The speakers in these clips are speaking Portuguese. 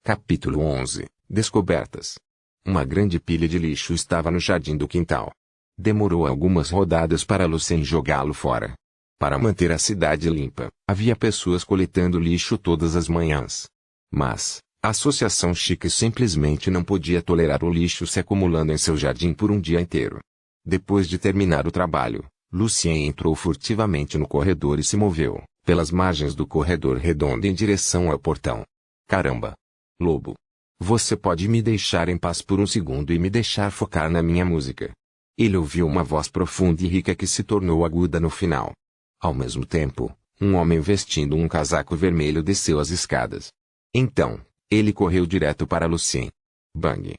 Capítulo 11. Descobertas. Uma grande pilha de lixo estava no jardim do quintal. Demorou algumas rodadas para Lucien jogá-lo fora. Para manter a cidade limpa, havia pessoas coletando lixo todas as manhãs. Mas, a Associação Chique simplesmente não podia tolerar o lixo se acumulando em seu jardim por um dia inteiro. Depois de terminar o trabalho, Lucien entrou furtivamente no corredor e se moveu, pelas margens do corredor redondo em direção ao portão. Caramba! Lobo! Você pode me deixar em paz por um segundo e me deixar focar na minha música? Ele ouviu uma voz profunda e rica que se tornou aguda no final. Ao mesmo tempo, um homem vestindo um casaco vermelho desceu as escadas. Então, ele correu direto para Lucien. Bang!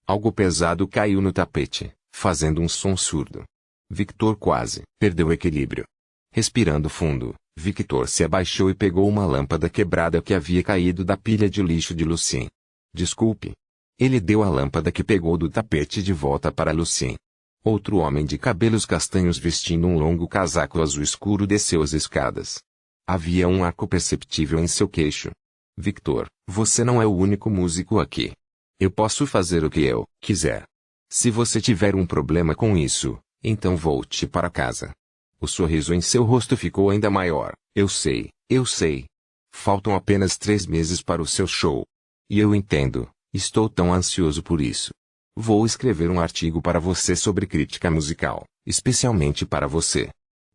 Algo pesado caiu no tapete, fazendo um som surdo. Victor quase perdeu o equilíbrio. Respirando fundo, Victor se abaixou e pegou uma lâmpada quebrada que havia caído da pilha de lixo de Lucien. Desculpe. Ele deu a lâmpada que pegou do tapete de volta para Lucien. Outro homem de cabelos castanhos vestindo um longo casaco azul escuro desceu as escadas. Havia um arco perceptível em seu queixo. Victor, você não é o único músico aqui. Eu posso fazer o que eu quiser. Se você tiver um problema com isso, então volte para casa. O sorriso em seu rosto ficou ainda maior. Eu sei, eu sei. Faltam apenas 3 meses para o seu show. E eu entendo, estou tão ansioso por isso. Vou escrever um artigo para você sobre crítica musical, especialmente para você.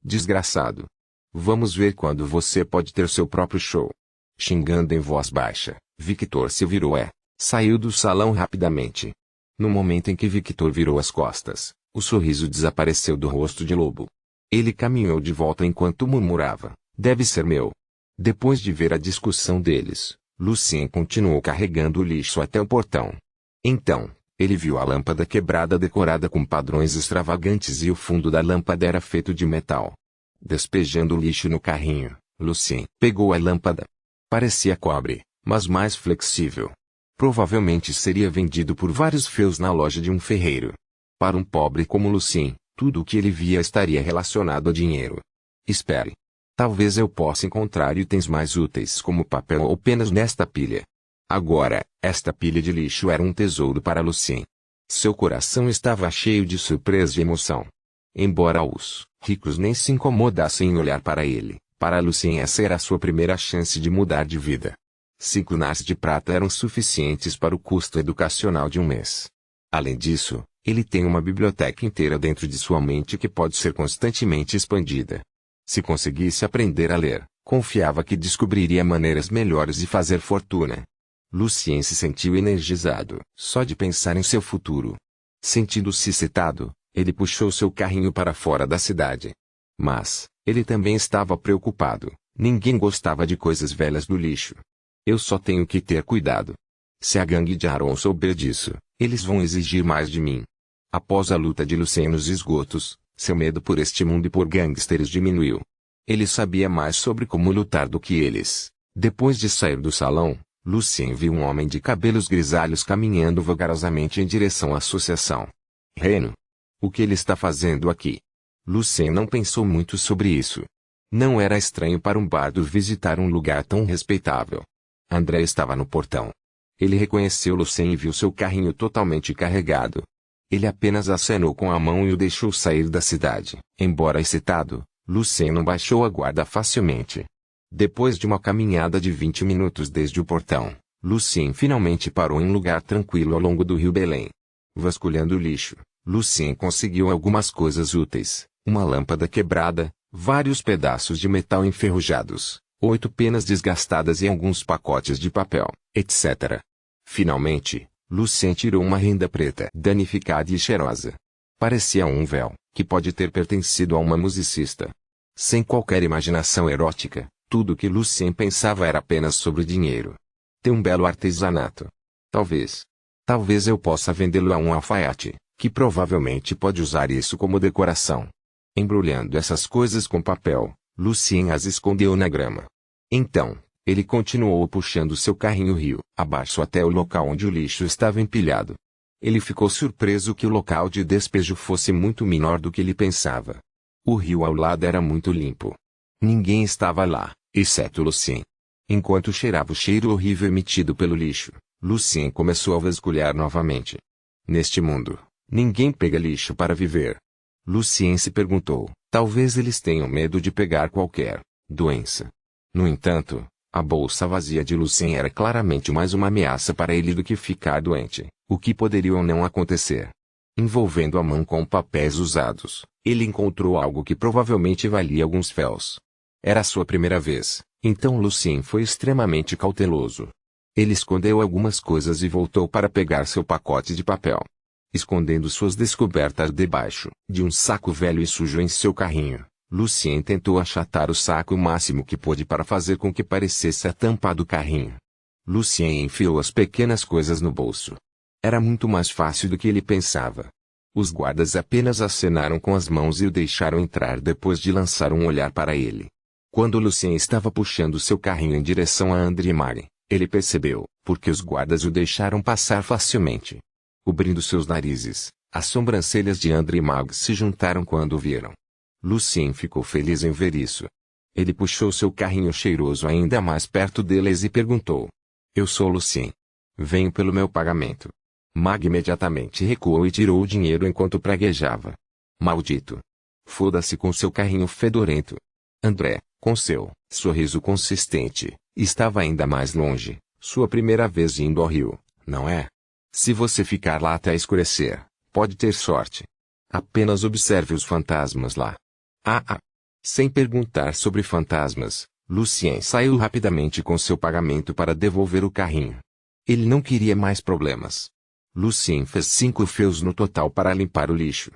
Desgraçado. Vamos ver quando você pode ter seu próprio show. Xingando em voz baixa, Victor se virou e saiu do salão rapidamente. No momento em que Victor virou as costas, o sorriso desapareceu do rosto de Lobo. Ele caminhou de volta enquanto murmurava, deve ser meu. Depois de ver a discussão deles, Lucien continuou carregando o lixo até o portão. Então, ele viu a lâmpada quebrada decorada com padrões extravagantes e o fundo da lâmpada era feito de metal. Despejando o lixo no carrinho, Lucien pegou a lâmpada. Parecia cobre, mas mais flexível. Provavelmente seria vendido por vários feus na loja de um ferreiro. Para um pobre como Lucien, tudo o que ele via estaria relacionado a dinheiro. Espere. Talvez eu possa encontrar itens mais úteis como papel ou penas nesta pilha. Agora, esta pilha de lixo era um tesouro para Lucien. Seu coração estava cheio de surpresa e emoção. Embora os ricos nem se incomodassem em olhar para ele, para Lucien essa era a sua primeira chance de mudar de vida. 5 nasces de prata eram suficientes para o custo educacional de um mês. Além disso, ele tem uma biblioteca inteira dentro de sua mente que pode ser constantemente expandida. Se conseguisse aprender a ler, confiava que descobriria maneiras melhores de fazer fortuna. Lucien se sentiu energizado, só de pensar em seu futuro. Sentindo-se excitado, ele puxou seu carrinho para fora da cidade. Mas, ele também estava preocupado. Ninguém gostava de coisas velhas do lixo. Eu só tenho que ter cuidado. Se a gangue de Aaron souber disso, eles vão exigir mais de mim. Após a luta de Lucien nos esgotos, seu medo por este mundo e por gangsters diminuiu. Ele sabia mais sobre como lutar do que eles. Depois de sair do salão, Lucien viu um homem de cabelos grisalhos caminhando vagarosamente em direção à associação. Reno. O que ele está fazendo aqui? Lucien não pensou muito sobre isso. Não era estranho para um bardo visitar um lugar tão respeitável. André estava no portão. Ele reconheceu Lucien e viu seu carrinho totalmente carregado. Ele apenas acenou com a mão e o deixou sair da cidade. Embora excitado, Lucien não baixou a guarda facilmente. Depois de uma caminhada de 20 minutos desde o portão, Lucien finalmente parou em um lugar tranquilo ao longo do rio Belém. Vasculhando o lixo, Lucien conseguiu algumas coisas úteis, uma lâmpada quebrada, vários pedaços de metal enferrujados, 8 penas desgastadas e alguns pacotes de papel, etc. Finalmente, Lucien tirou uma renda preta danificada e cheirosa. Parecia um véu, que pode ter pertencido a uma musicista. Sem qualquer imaginação erótica, tudo que Lucien pensava era apenas sobre dinheiro. Tem um belo artesanato. Talvez eu possa vendê-lo a um alfaiate, que provavelmente pode usar isso como decoração. Embrulhando essas coisas com papel, Lucien as escondeu na grama. Então, ele continuou puxando seu carrinho rio abaixo até o local onde o lixo estava empilhado. Ele ficou surpreso que o local de despejo fosse muito menor do que ele pensava. O rio ao lado era muito limpo. Ninguém estava lá, exceto Lucien. Enquanto cheirava o cheiro horrível emitido pelo lixo, Lucien começou a vasculhar novamente. Neste mundo, ninguém pega lixo para viver. Lucien se perguntou, talvez eles tenham medo de pegar qualquer doença. No entanto, a bolsa vazia de Lucien era claramente mais uma ameaça para ele do que ficar doente, o que poderia ou não acontecer. Envolvendo a mão com papéis usados, ele encontrou algo que provavelmente valia alguns féus. Era sua primeira vez, então Lucien foi extremamente cauteloso. Ele escondeu algumas coisas e voltou para pegar seu pacote de papel. Escondendo suas descobertas debaixo de um saco velho e sujo em seu carrinho, Lucien tentou achatar o saco o máximo que pôde para fazer com que parecesse a tampa do carrinho. Lucien enfiou as pequenas coisas no bolso. Era muito mais fácil do que ele pensava. Os guardas apenas acenaram com as mãos e o deixaram entrar depois de lançar um olhar para ele. Quando Lucien estava puxando seu carrinho em direção a André e Mari, ele percebeu, porque os guardas o deixaram passar facilmente. Cobrindo seus narizes, as sobrancelhas de André e Mag se juntaram quando o viram. Lucien ficou feliz em ver isso. Ele puxou seu carrinho cheiroso ainda mais perto deles e perguntou. Eu sou Lucien. Venho pelo meu pagamento. Mag imediatamente recuou e tirou o dinheiro enquanto praguejava. Maldito. Foda-se com seu carrinho fedorento. André, com seu sorriso consistente, estava ainda mais longe, sua primeira vez indo ao rio, não é? Se você ficar lá até escurecer, pode ter sorte. Apenas observe os fantasmas lá. Sem perguntar sobre fantasmas, Lucien saiu rapidamente com seu pagamento para devolver o carrinho. Ele não queria mais problemas. Lucien fez 5 féus no total para limpar o lixo.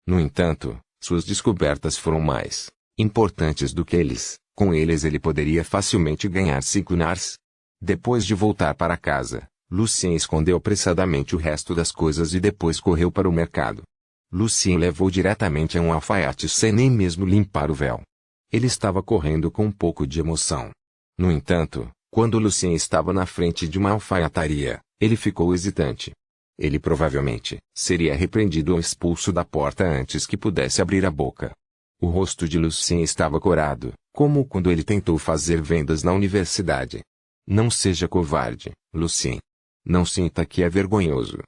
No entanto, suas descobertas foram mais importantes do que eles. Com eles ele poderia facilmente ganhar 5 nars. Depois de voltar para casa, Lucien escondeu apressadamente o resto das coisas e depois correu para o mercado. Lucien levou diretamente a um alfaiate sem nem mesmo limpar o véu. Ele estava correndo com um pouco de emoção. No entanto, quando Lucien estava na frente de uma alfaiataria, ele ficou hesitante. Ele provavelmente seria repreendido ou expulso da porta antes que pudesse abrir a boca. O rosto de Lucien estava corado, como quando ele tentou fazer vendas na universidade. Não seja covarde, Lucien. Não sinta que é vergonhoso.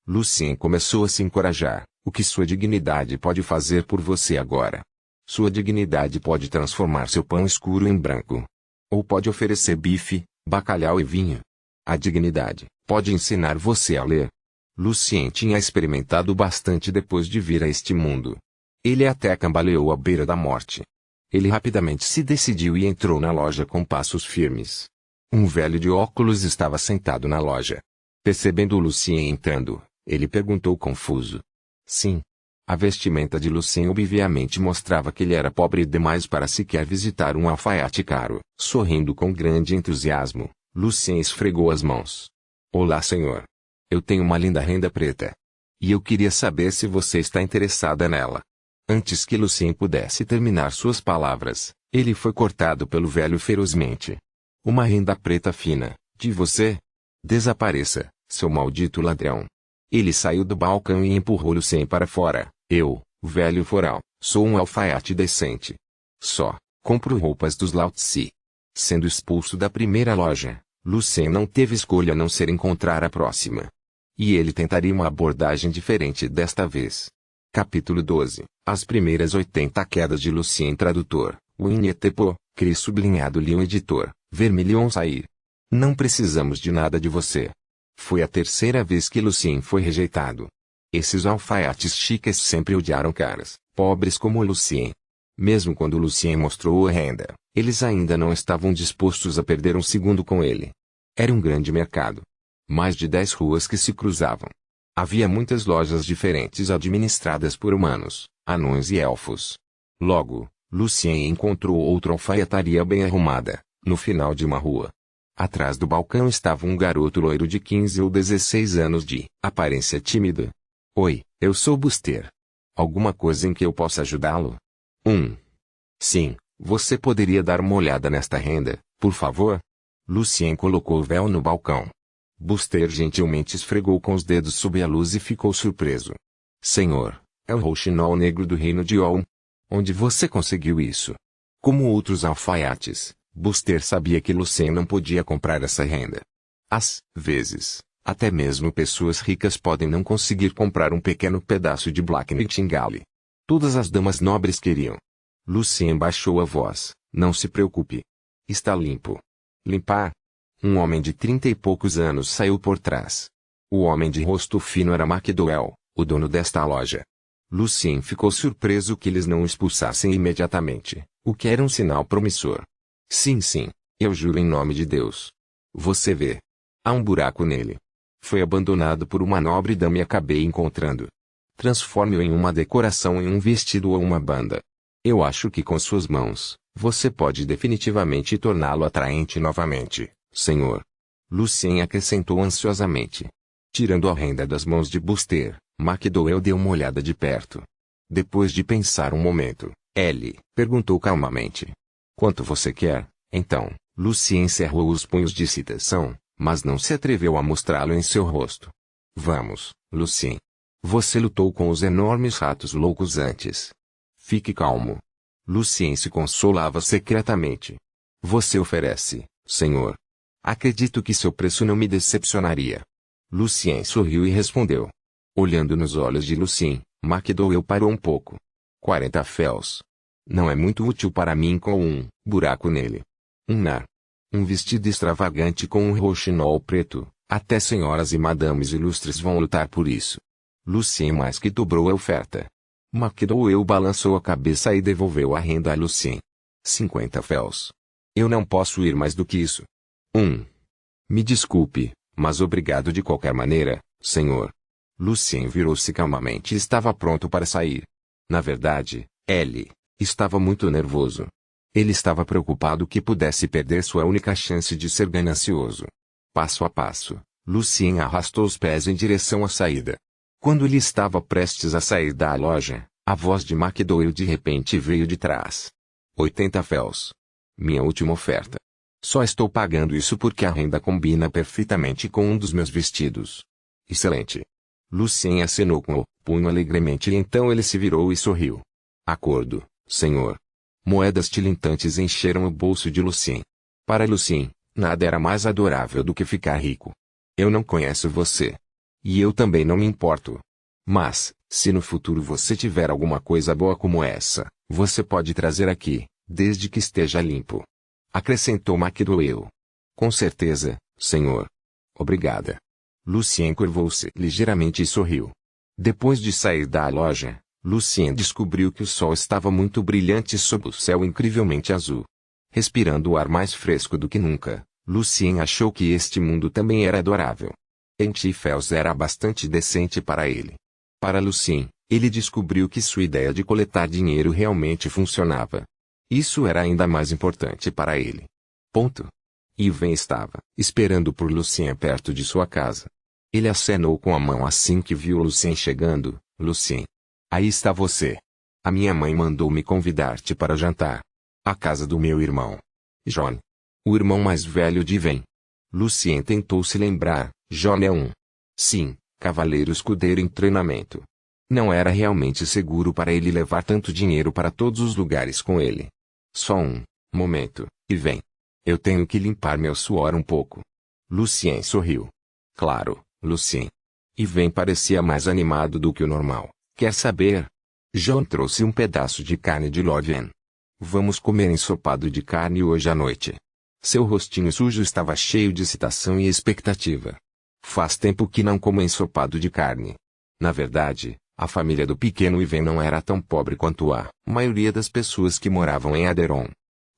Lucien começou a se encorajar. O que sua dignidade pode fazer por você agora? Sua dignidade pode transformar seu pão escuro em branco. Ou pode oferecer bife, bacalhau e vinho. A dignidade pode ensinar você a ler. Lucien tinha experimentado bastante depois de vir a este mundo. Ele até cambaleou à beira da morte. Ele rapidamente se decidiu e entrou na loja com passos firmes. Um velho de óculos estava sentado na loja. Percebendo Lucien entrando, ele perguntou confuso. Sim. A vestimenta de Lucien obviamente mostrava que ele era pobre demais para sequer visitar um alfaiate caro. Sorrindo com grande entusiasmo, Lucien esfregou as mãos. Olá, senhor. Eu tenho uma linda renda preta. E eu queria saber se você está interessada nela. Antes que Lucien pudesse terminar suas palavras, ele foi cortado pelo velho ferozmente. Uma renda preta fina, de você? Desapareça, seu maldito ladrão. Ele saiu do balcão e empurrou Lucien para fora. Eu, velho foral, sou um alfaiate decente. Só compro roupas dos Lao Tse. Sendo expulso da primeira loja, Lucien não teve escolha a não ser encontrar a próxima. E ele tentaria uma abordagem diferente desta vez. Capítulo 12. As primeiras 80 quedas de Lucien. Tradutor, Winnie Tepo, Cris sublinhado Leon editor, Vermilion sair. Não precisamos de nada de você. Foi a terceira vez que Lucien foi rejeitado. Esses alfaiates chiques sempre odiaram caras pobres como Lucien. Mesmo quando Lucien mostrou a renda, eles ainda não estavam dispostos a perder um segundo com ele. Era um grande mercado. Mais de 10 ruas que se cruzavam. Havia muitas lojas diferentes administradas por humanos, anões e elfos. Logo, Lucien encontrou outra alfaiataria bem arrumada, no final de uma rua. Atrás do balcão estava um garoto loiro de 15 ou 16 anos de aparência tímida. Oi, eu sou Buster. Alguma coisa em que eu possa ajudá-lo? Sim, você poderia dar uma olhada nesta renda, por favor? Lucien colocou o véu no balcão. Buster gentilmente esfregou com os dedos sob a luz e ficou surpreso. Senhor, é o rouxinol negro do reino de Ol. Onde você conseguiu isso? Como outros alfaiates, Buster sabia que Lucien não podia comprar essa renda. Às vezes, Até mesmo pessoas ricas podem não conseguir comprar um pequeno pedaço de Black Nightingale. Todas as damas nobres queriam. Lucien baixou a voz. Não se preocupe. Está limpo. Limpar? Um homem de 30 e poucos anos saiu por trás. O homem de rosto fino era McDowell, o dono desta loja. Lucien ficou surpreso que eles não o expulsassem imediatamente, o que era um sinal promissor. Sim, eu juro em nome de Deus. Você vê. Há um buraco nele. Foi abandonado por uma nobre dama e acabei encontrando. Transforme-o em uma decoração em um vestido ou uma banda. Eu acho que com suas mãos, você pode definitivamente torná-lo atraente novamente, senhor. Lucien acrescentou ansiosamente. Tirando a renda das mãos de Buster, McDowell deu uma olhada de perto. Depois de pensar um momento, Ellie perguntou calmamente. Quanto você quer, então? Lucien cerrou os punhos de excitação, mas não se atreveu a mostrá-lo em seu rosto. Vamos, Lucien. Você lutou com os enormes ratos loucos antes. Fique calmo. Lucien se consolava secretamente. Você oferece, senhor. Acredito que seu preço não me decepcionaria. Lucien sorriu e respondeu. Olhando nos olhos de Lucien, McDowell parou um pouco. 40 féus. Não é muito útil para mim com um buraco nele. Um vestido extravagante com um roxinol preto, até senhoras e madames ilustres vão lutar por isso. Lucien mais que dobrou a oferta. McDowell balançou a cabeça e devolveu a renda a Lucien. 50 féus. Eu não posso ir mais do que isso. Me desculpe, mas obrigado de qualquer maneira, senhor. Lucien virou-se calmamente e estava pronto para sair. Na verdade, Ellie estava muito nervoso. Ele estava preocupado que pudesse perder sua única chance de ser ganancioso. Passo a passo, Lucien arrastou os pés em direção à saída. Quando ele estava prestes a sair da loja, a voz de McDowell de repente veio de trás. 80 féus. Minha última oferta. Só estou pagando isso porque a renda combina perfeitamente com um dos meus vestidos. Excelente. Lucien acenou com o punho alegremente e então ele se virou e sorriu. Acordo, senhor. Moedas tilintantes encheram o bolso de Lucien. Para Lucien, nada era mais adorável do que ficar rico. Eu não conheço você. E eu também não me importo. Mas, se no futuro você tiver alguma coisa boa como essa, você pode trazer aqui, desde que esteja limpo. Acrescentou McDowell. Com certeza, senhor. Obrigada. Lucien curvou-se ligeiramente e sorriu. Depois de sair da loja, Lucien descobriu que o sol estava muito brilhante sob o céu incrivelmente azul. Respirando o ar mais fresco do que nunca, Lucien achou que este mundo também era adorável. Entifels era bastante decente para ele. Para Lucien, ele descobriu que sua ideia de coletar dinheiro realmente funcionava. Isso era ainda mais importante para ele. Ivan estava esperando por Lucien perto de sua casa. Ele acenou com a mão assim que viu Lucien chegando. Lucien. Aí está você. A minha mãe mandou me convidar-te para jantar. À casa do meu irmão. John. O irmão mais velho de Ivan. Lucien tentou se lembrar. John é sim, cavaleiro escudeiro em treinamento. Não era realmente seguro para ele levar tanto dinheiro para todos os lugares com ele. Só um momento, Ivan. Eu tenho que limpar meu suor um pouco. Lucien sorriu. Claro, Lucien. Ivan parecia mais animado do que o normal. Quer saber? John trouxe um pedaço de carne de Lorven. Vamos comer ensopado de carne hoje à noite. Seu rostinho sujo estava cheio de excitação e expectativa. Faz tempo que não como ensopado de carne. Na verdade, a família do pequeno Ivan não era tão pobre quanto a maioria das pessoas que moravam em Aderon.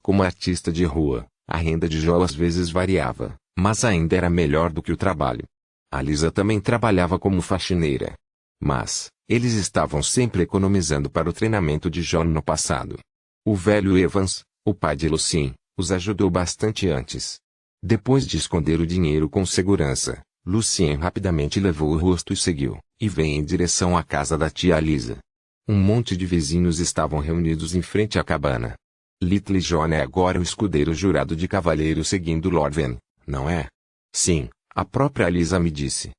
Como artista de rua, a renda de Joe às vezes variava, mas ainda era melhor do que o trabalho. A Lisa também trabalhava como faxineira. Mas, eles estavam sempre economizando para o treinamento de John no passado. O velho Evans, o pai de Lucien, os ajudou bastante antes. Depois de esconder o dinheiro com segurança, Lucien rapidamente levou o rosto e seguiu, e veio em direção à casa da tia Lisa. Um monte de vizinhos estavam reunidos em frente à cabana. Little John é agora o escudeiro jurado de cavaleiro seguindo Lorven, não é? Sim, a própria Lisa me disse.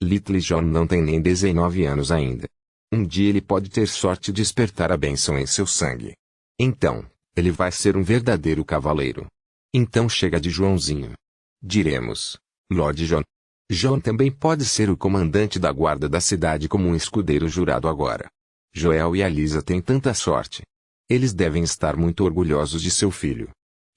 Little John não tem nem 19 anos ainda. Um dia ele pode ter sorte de despertar a bênção em seu sangue. Então, ele vai ser um verdadeiro cavaleiro. Então chega de Joãozinho. Diremos, Lord John. John também pode ser o comandante da guarda da cidade como um escudeiro jurado agora. Joel e a Lisa têm tanta sorte. Eles devem estar muito orgulhosos de seu filho.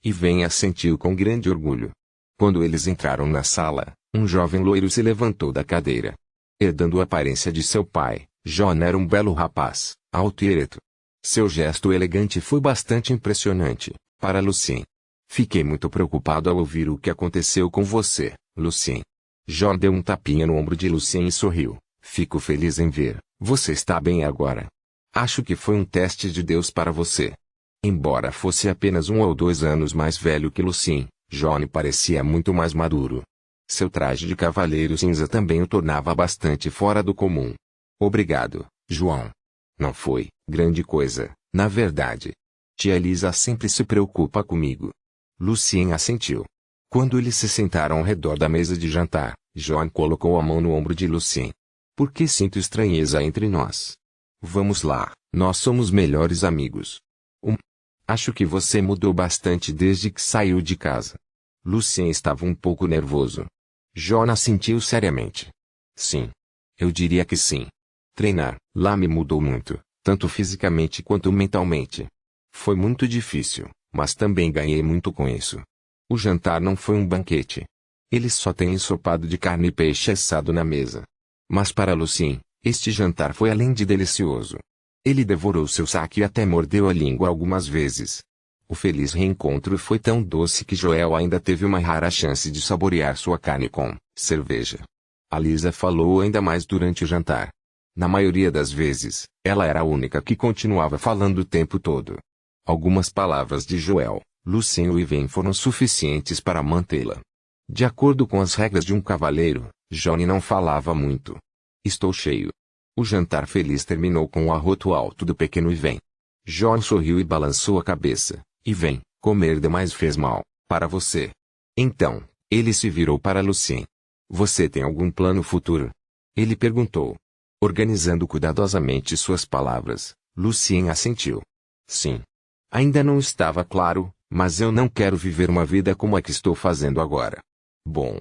Ivan assentiu com grande orgulho. Quando eles entraram na sala, um jovem loiro se levantou da cadeira. Herdando a aparência de seu pai, John era um belo rapaz, alto e ereto. Seu gesto elegante foi bastante impressionante, para Lucien. Fiquei muito preocupado ao ouvir o que aconteceu com você, Lucien. John deu um tapinha no ombro de Lucien e sorriu. Fico feliz em ver, você está bem agora. Acho que foi um teste de Deus para você. Embora fosse apenas 1 ou 2 anos mais velho que Lucien, John parecia muito mais maduro. Seu traje de cavaleiro cinza também o tornava bastante fora do comum. Obrigado, João. Não foi grande coisa, na verdade. Tia Lisa sempre se preocupa comigo. Lucien assentiu. Quando eles se sentaram ao redor da mesa de jantar, John colocou a mão no ombro de Lucien. Por que sinto estranheza entre nós? Vamos lá, nós somos melhores amigos. Acho que você mudou bastante desde que saiu de casa. Lucien estava um pouco nervoso. John assentiu seriamente. Sim. Eu diria que sim. Treinar lá me mudou muito, tanto fisicamente quanto mentalmente. Foi muito difícil, mas também ganhei muito com isso. O jantar não foi um banquete. Eles só têm ensopado de carne e peixe assado na mesa. Mas para Lucien, este jantar foi além de delicioso. Ele devorou seu saque e até mordeu a língua algumas vezes. O feliz reencontro foi tão doce que Joel ainda teve uma rara chance de saborear sua carne com cerveja. A Lisa falou ainda mais durante o jantar. Na maioria das vezes, ela era a única que continuava falando o tempo todo. Algumas palavras de Joel, Lucien e Ivan foram suficientes para mantê-la. De acordo com as regras de um cavaleiro, Johnny não falava muito. Estou cheio. O jantar feliz terminou com o arroto alto do pequeno Ivan. John sorriu e balançou a cabeça. Ivan, comer demais fez mal, para você. Então, ele se virou para Lucien. Você tem algum plano futuro? Ele perguntou. Organizando cuidadosamente suas palavras, Lucien assentiu. Sim. Ainda não estava claro, mas eu não quero viver uma vida como a que estou fazendo agora. Bom.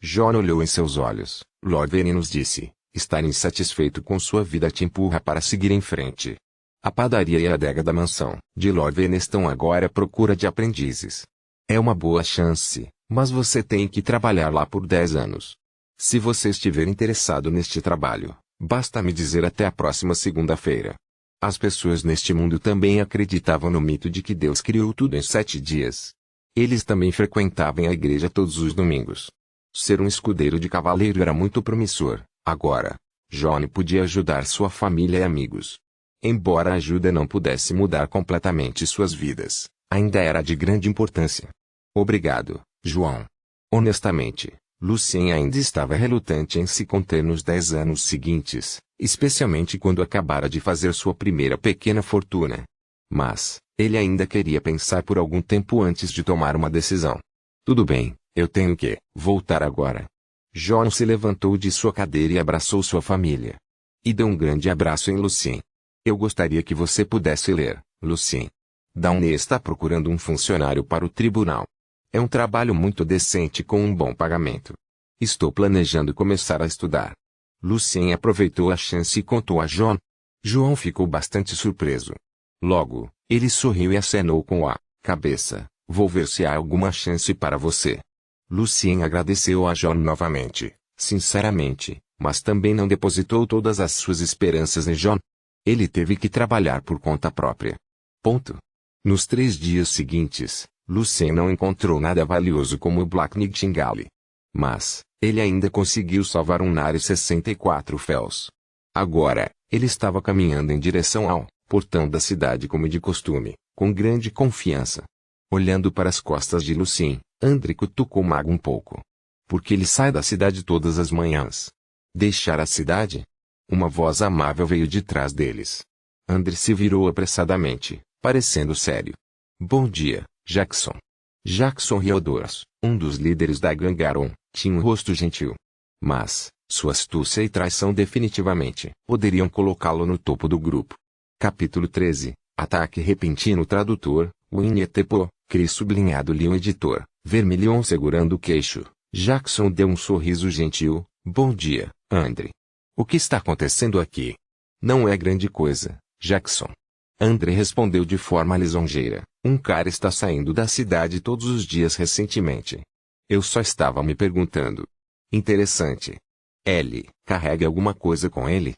John olhou em seus olhos. Lord Vane nos disse. Estar insatisfeito com sua vida te empurra para seguir em frente. A padaria e a adega da mansão de Lord Vane estão agora à procura de aprendizes. É uma boa chance, mas você tem que trabalhar lá por 10 anos. Se você estiver interessado neste trabalho, basta me dizer até a próxima segunda-feira. As pessoas neste mundo também acreditavam no mito de que Deus criou tudo em 7 dias. Eles também frequentavam a igreja todos os domingos. Ser um escudeiro de cavaleiro era muito promissor. Agora, John podia ajudar sua família e amigos. Embora a ajuda não pudesse mudar completamente suas vidas, ainda era de grande importância. Obrigado, João. Honestamente, Lucien ainda estava relutante em se conter nos 10 anos seguintes, especialmente quando acabara de fazer sua primeira pequena fortuna. Mas, ele ainda queria pensar por algum tempo antes de tomar uma decisão. Tudo bem, eu tenho que voltar agora. John se levantou de sua cadeira e abraçou sua família. E deu um grande abraço em Lucien. Eu gostaria que você pudesse ler, Lucien. Downey está procurando um funcionário para o tribunal. É um trabalho muito decente com um bom pagamento. Estou planejando começar a estudar. Lucien aproveitou a chance e contou a John. João ficou bastante surpreso. Logo, ele sorriu e acenou com a cabeça. Vou ver se há alguma chance para você. Lucien agradeceu a John novamente, sinceramente, mas também não depositou todas as suas esperanças em John. Ele teve que trabalhar por conta própria. Ponto. Nos 3 dias seguintes, Lucien não encontrou nada valioso como o Black Nightingale. Mas, ele ainda conseguiu salvar um Nari 64 Fells. Agora, ele estava caminhando em direção ao portão da cidade como de costume, com grande confiança. Olhando para as costas de Lucien, André cutucou o mago um pouco. Porque ele sai da cidade todas as manhãs. Deixar a cidade? Uma voz amável veio de trás deles. André se virou apressadamente, parecendo sério. Bom dia, Jackson. Jackson Riodors, um dos líderes da Gangaron, tinha um rosto gentil. Mas, sua astúcia e traição definitivamente poderiam colocá-lo no topo do grupo. Capítulo 13. Ataque repentino. Tradutor, Winnie Tepo, Cris sublinhado Leon editor, Vermilion segurando o queixo. Jackson deu um sorriso gentil. Bom dia, Andre. O que está acontecendo aqui? Não é grande coisa, Jackson. Andre respondeu de forma lisonjeira. Um cara está saindo da cidade todos os dias recentemente. Eu só estava me perguntando. Interessante. Ele carrega alguma coisa com ele?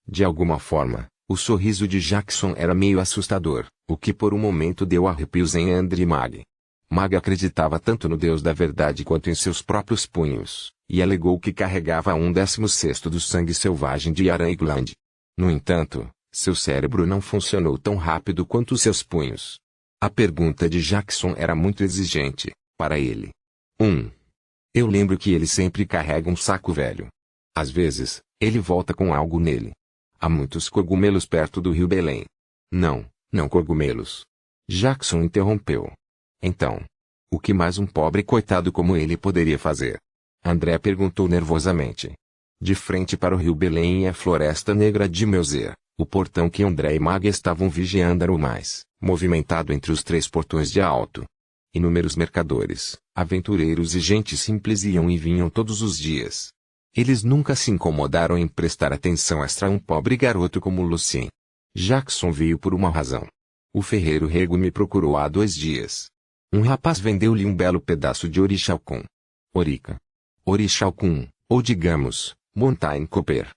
De alguma forma, o sorriso de Jackson era meio assustador, o que por um momento deu arrepios em Andre e Mag. Mag acreditava tanto no Deus da verdade quanto em seus próprios punhos, e alegou que carregava 1/16 do sangue selvagem de Yarangland. No entanto, seu cérebro não funcionou tão rápido quanto seus punhos. A pergunta de Jackson era muito exigente, para ele. Eu lembro que ele sempre carrega um saco velho. Às vezes, ele volta com algo nele. Há muitos cogumelos perto do rio Belém. Não cogumelos. Jackson interrompeu. Então, o que mais um pobre coitado como ele poderia fazer? André perguntou nervosamente. De frente para o rio Belém e a Floresta Negra de Meuser, o portão que André e Mag estavam vigiando era o mais movimentado entre os 3 portões de alto. Inúmeros mercadores, aventureiros e gente simples iam e vinham todos os dias. Eles nunca se incomodaram em prestar atenção extra a um pobre garoto como Lucien. Jackson veio por uma razão. O ferreiro Rego me procurou há 2 dias. Um rapaz vendeu-lhe um belo pedaço de orixalcum. Orixalcum, ou digamos, Mountain Copper.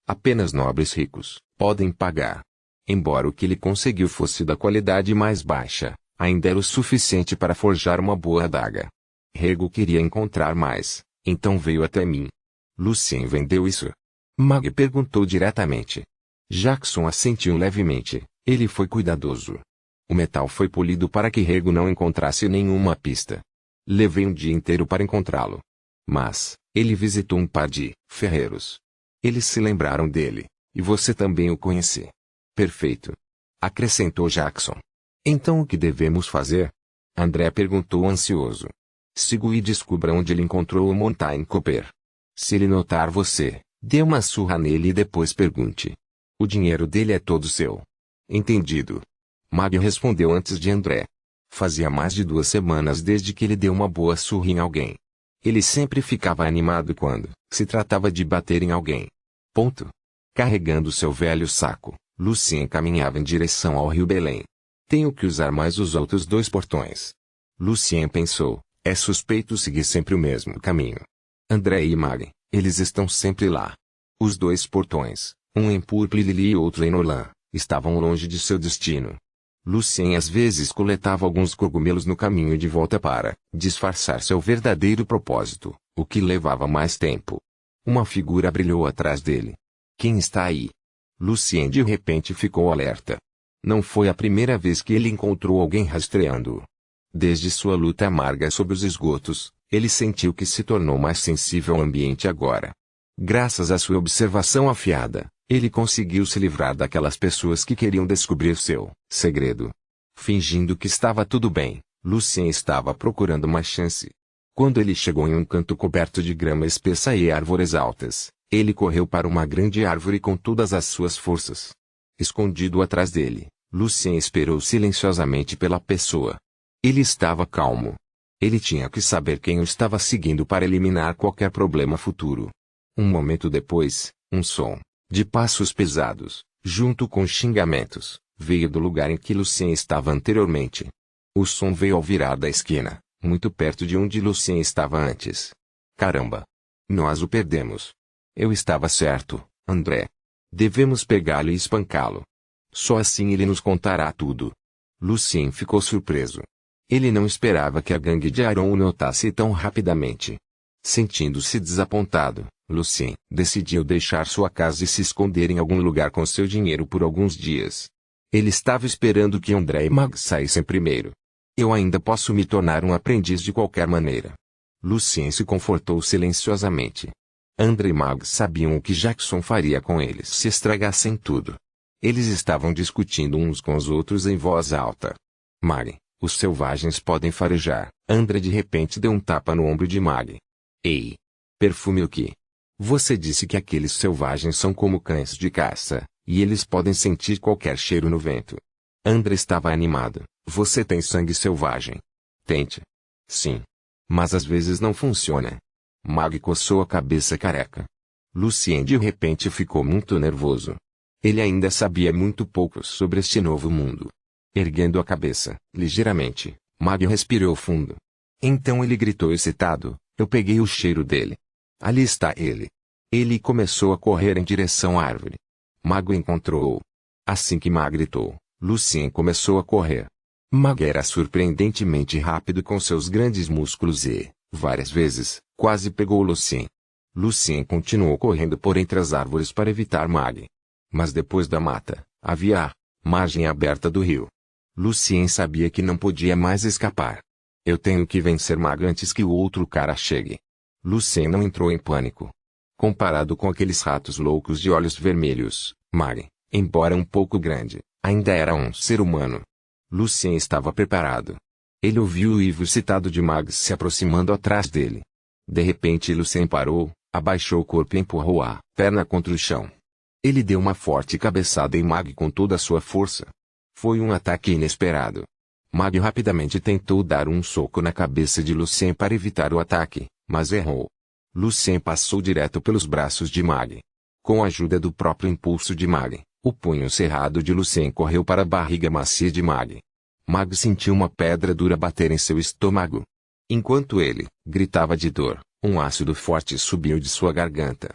Apenas nobres ricos podem pagar. Embora o que ele conseguiu fosse da qualidade mais baixa, ainda era o suficiente para forjar uma boa adaga. Rego queria encontrar mais, então veio até mim. Lucien vendeu isso? Mag perguntou diretamente. Jackson assentiu levemente. Ele foi cuidadoso. O metal foi polido para que Rego não encontrasse nenhuma pista. Levei um dia inteiro para encontrá-lo. Mas, ele visitou um par de ferreiros. Eles se lembraram dele, e você também o conhece. Perfeito. Acrescentou Jackson. Então o que devemos fazer? André perguntou ansioso. Siga e descubra onde ele encontrou o Mountain Copper. Se ele notar você, dê uma surra nele e depois pergunte. O dinheiro dele é todo seu. Entendido. Mag respondeu antes de André. Fazia mais de 2 semanas desde que ele deu uma boa surra em alguém. Ele sempre ficava animado quando se tratava de bater em alguém. Carregando seu velho saco, Lucien caminhava em direção ao rio Belém. Tenho que usar mais os outros 2 portões. Lucien pensou, é suspeito seguir sempre o mesmo caminho. André e Mag, eles estão sempre lá. Os 2 portões, um em Purple-Lily e outro em Orlan, estavam longe de seu destino. Lucien às vezes coletava alguns cogumelos no caminho de volta para disfarçar seu verdadeiro propósito, o que levava mais tempo. Uma figura brilhou atrás dele. Quem está aí? Lucien de repente ficou alerta. Não foi a primeira vez que ele encontrou alguém rastreando-o. Desde sua luta amarga sob os esgotos, ele sentiu que se tornou mais sensível ao ambiente agora. Graças à sua observação afiada, ele conseguiu se livrar daquelas pessoas que queriam descobrir seu segredo. Fingindo que estava tudo bem, Lucien estava procurando uma chance. Quando ele chegou em um canto coberto de grama espessa e árvores altas, ele correu para uma grande árvore com todas as suas forças. Escondido atrás dele, Lucien esperou silenciosamente pela pessoa. Ele estava calmo. Ele tinha que saber quem o estava seguindo para eliminar qualquer problema futuro. Um momento depois, um som de passos pesados, junto com xingamentos, veio do lugar em que Lucien estava anteriormente. O som veio ao virar da esquina, muito perto de onde Lucien estava antes. Caramba! Nós o perdemos. Eu estava certo, André. Devemos pegá-lo e espancá-lo. Só assim ele nos contará tudo. Lucien ficou surpreso. Ele não esperava que a gangue de Aaron o notasse tão rapidamente. Sentindo-se desapontado, Lucien decidiu deixar sua casa e se esconder em algum lugar com seu dinheiro por alguns dias. Ele estava esperando que André e Mag saíssem primeiro. Eu ainda posso me tornar um aprendiz de qualquer maneira. Lucien se confortou silenciosamente. André e Mag sabiam o que Jackson faria com eles se estragassem tudo. Eles estavam discutindo uns com os outros em voz alta. Mag, os selvagens podem farejar. André de repente deu um tapa no ombro de Mag. Ei! Perfume o quê? Você disse que aqueles selvagens são como cães de caça, e eles podem sentir qualquer cheiro no vento. André estava animado. Você tem sangue selvagem. Tente. Sim. Mas às vezes não funciona. Mag coçou a cabeça careca. Lucien de repente ficou muito nervoso. Ele ainda sabia muito pouco sobre este novo mundo. Erguendo a cabeça, ligeiramente, Mag respirou fundo. Então ele gritou excitado, eu peguei o cheiro dele. Ali está ele. Ele começou a correr em direção à árvore. Mag o encontrou. Assim que Mag gritou, Lucien começou a correr. Mag era surpreendentemente rápido com seus grandes músculos e, várias vezes, quase pegou Lucien. Lucien continuou correndo por entre as árvores para evitar Mag. Mas depois da mata, havia a margem aberta do rio. Lucien sabia que não podia mais escapar. Eu tenho que vencer Mag antes que o outro cara chegue. Lucien não entrou em pânico. Comparado com aqueles ratos loucos de olhos vermelhos, Mag, embora um pouco grande, ainda era um ser humano. Lucien estava preparado. Ele ouviu o uivo excitado de Mag se aproximando atrás dele. De repente Lucien parou, abaixou o corpo e empurrou a perna contra o chão. Ele deu uma forte cabeçada em Mag com toda a sua força. Foi um ataque inesperado. Mag rapidamente tentou dar um soco na cabeça de Lucien para evitar o ataque, mas errou. Lucien passou direto pelos braços de Mag. Com a ajuda do próprio impulso de Mag, o punho cerrado de Lucien correu para a barriga macia de Mag. Mag sentiu uma pedra dura bater em seu estômago. Enquanto ele gritava de dor, um ácido forte subiu de sua garganta.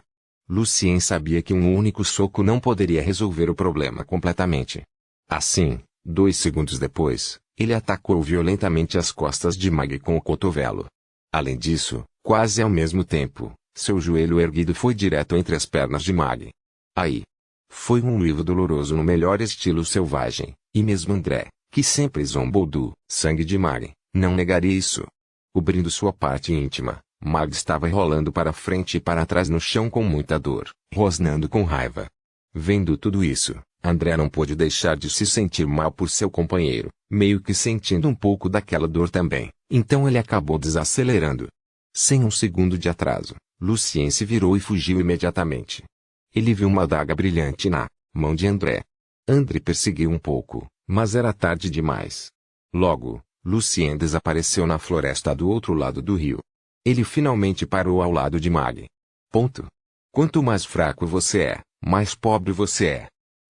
Lucien sabia que um único soco não poderia resolver o problema completamente. Assim, 2 segundos depois, ele atacou violentamente as costas de Mag com o cotovelo. Além disso, quase ao mesmo tempo, seu joelho erguido foi direto entre as pernas de Mag. Aí, foi um uivo doloroso no melhor estilo selvagem, e mesmo André, que sempre zombou do sangue de Mag, não negaria isso. Cobrindo sua parte íntima, Mag estava rolando para frente e para trás no chão com muita dor, rosnando com raiva. Vendo tudo isso, André não pôde deixar de se sentir mal por seu companheiro, meio que sentindo um pouco daquela dor também, então ele acabou desacelerando. Sem um segundo de atraso, Lucien se virou e fugiu imediatamente. Ele viu uma adaga brilhante na mão de André. André perseguiu um pouco, mas era tarde demais. Logo, Lucien desapareceu na floresta do outro lado do rio. Ele finalmente parou ao lado de Mag. Ponto. Quanto mais fraco você é, mais pobre você é.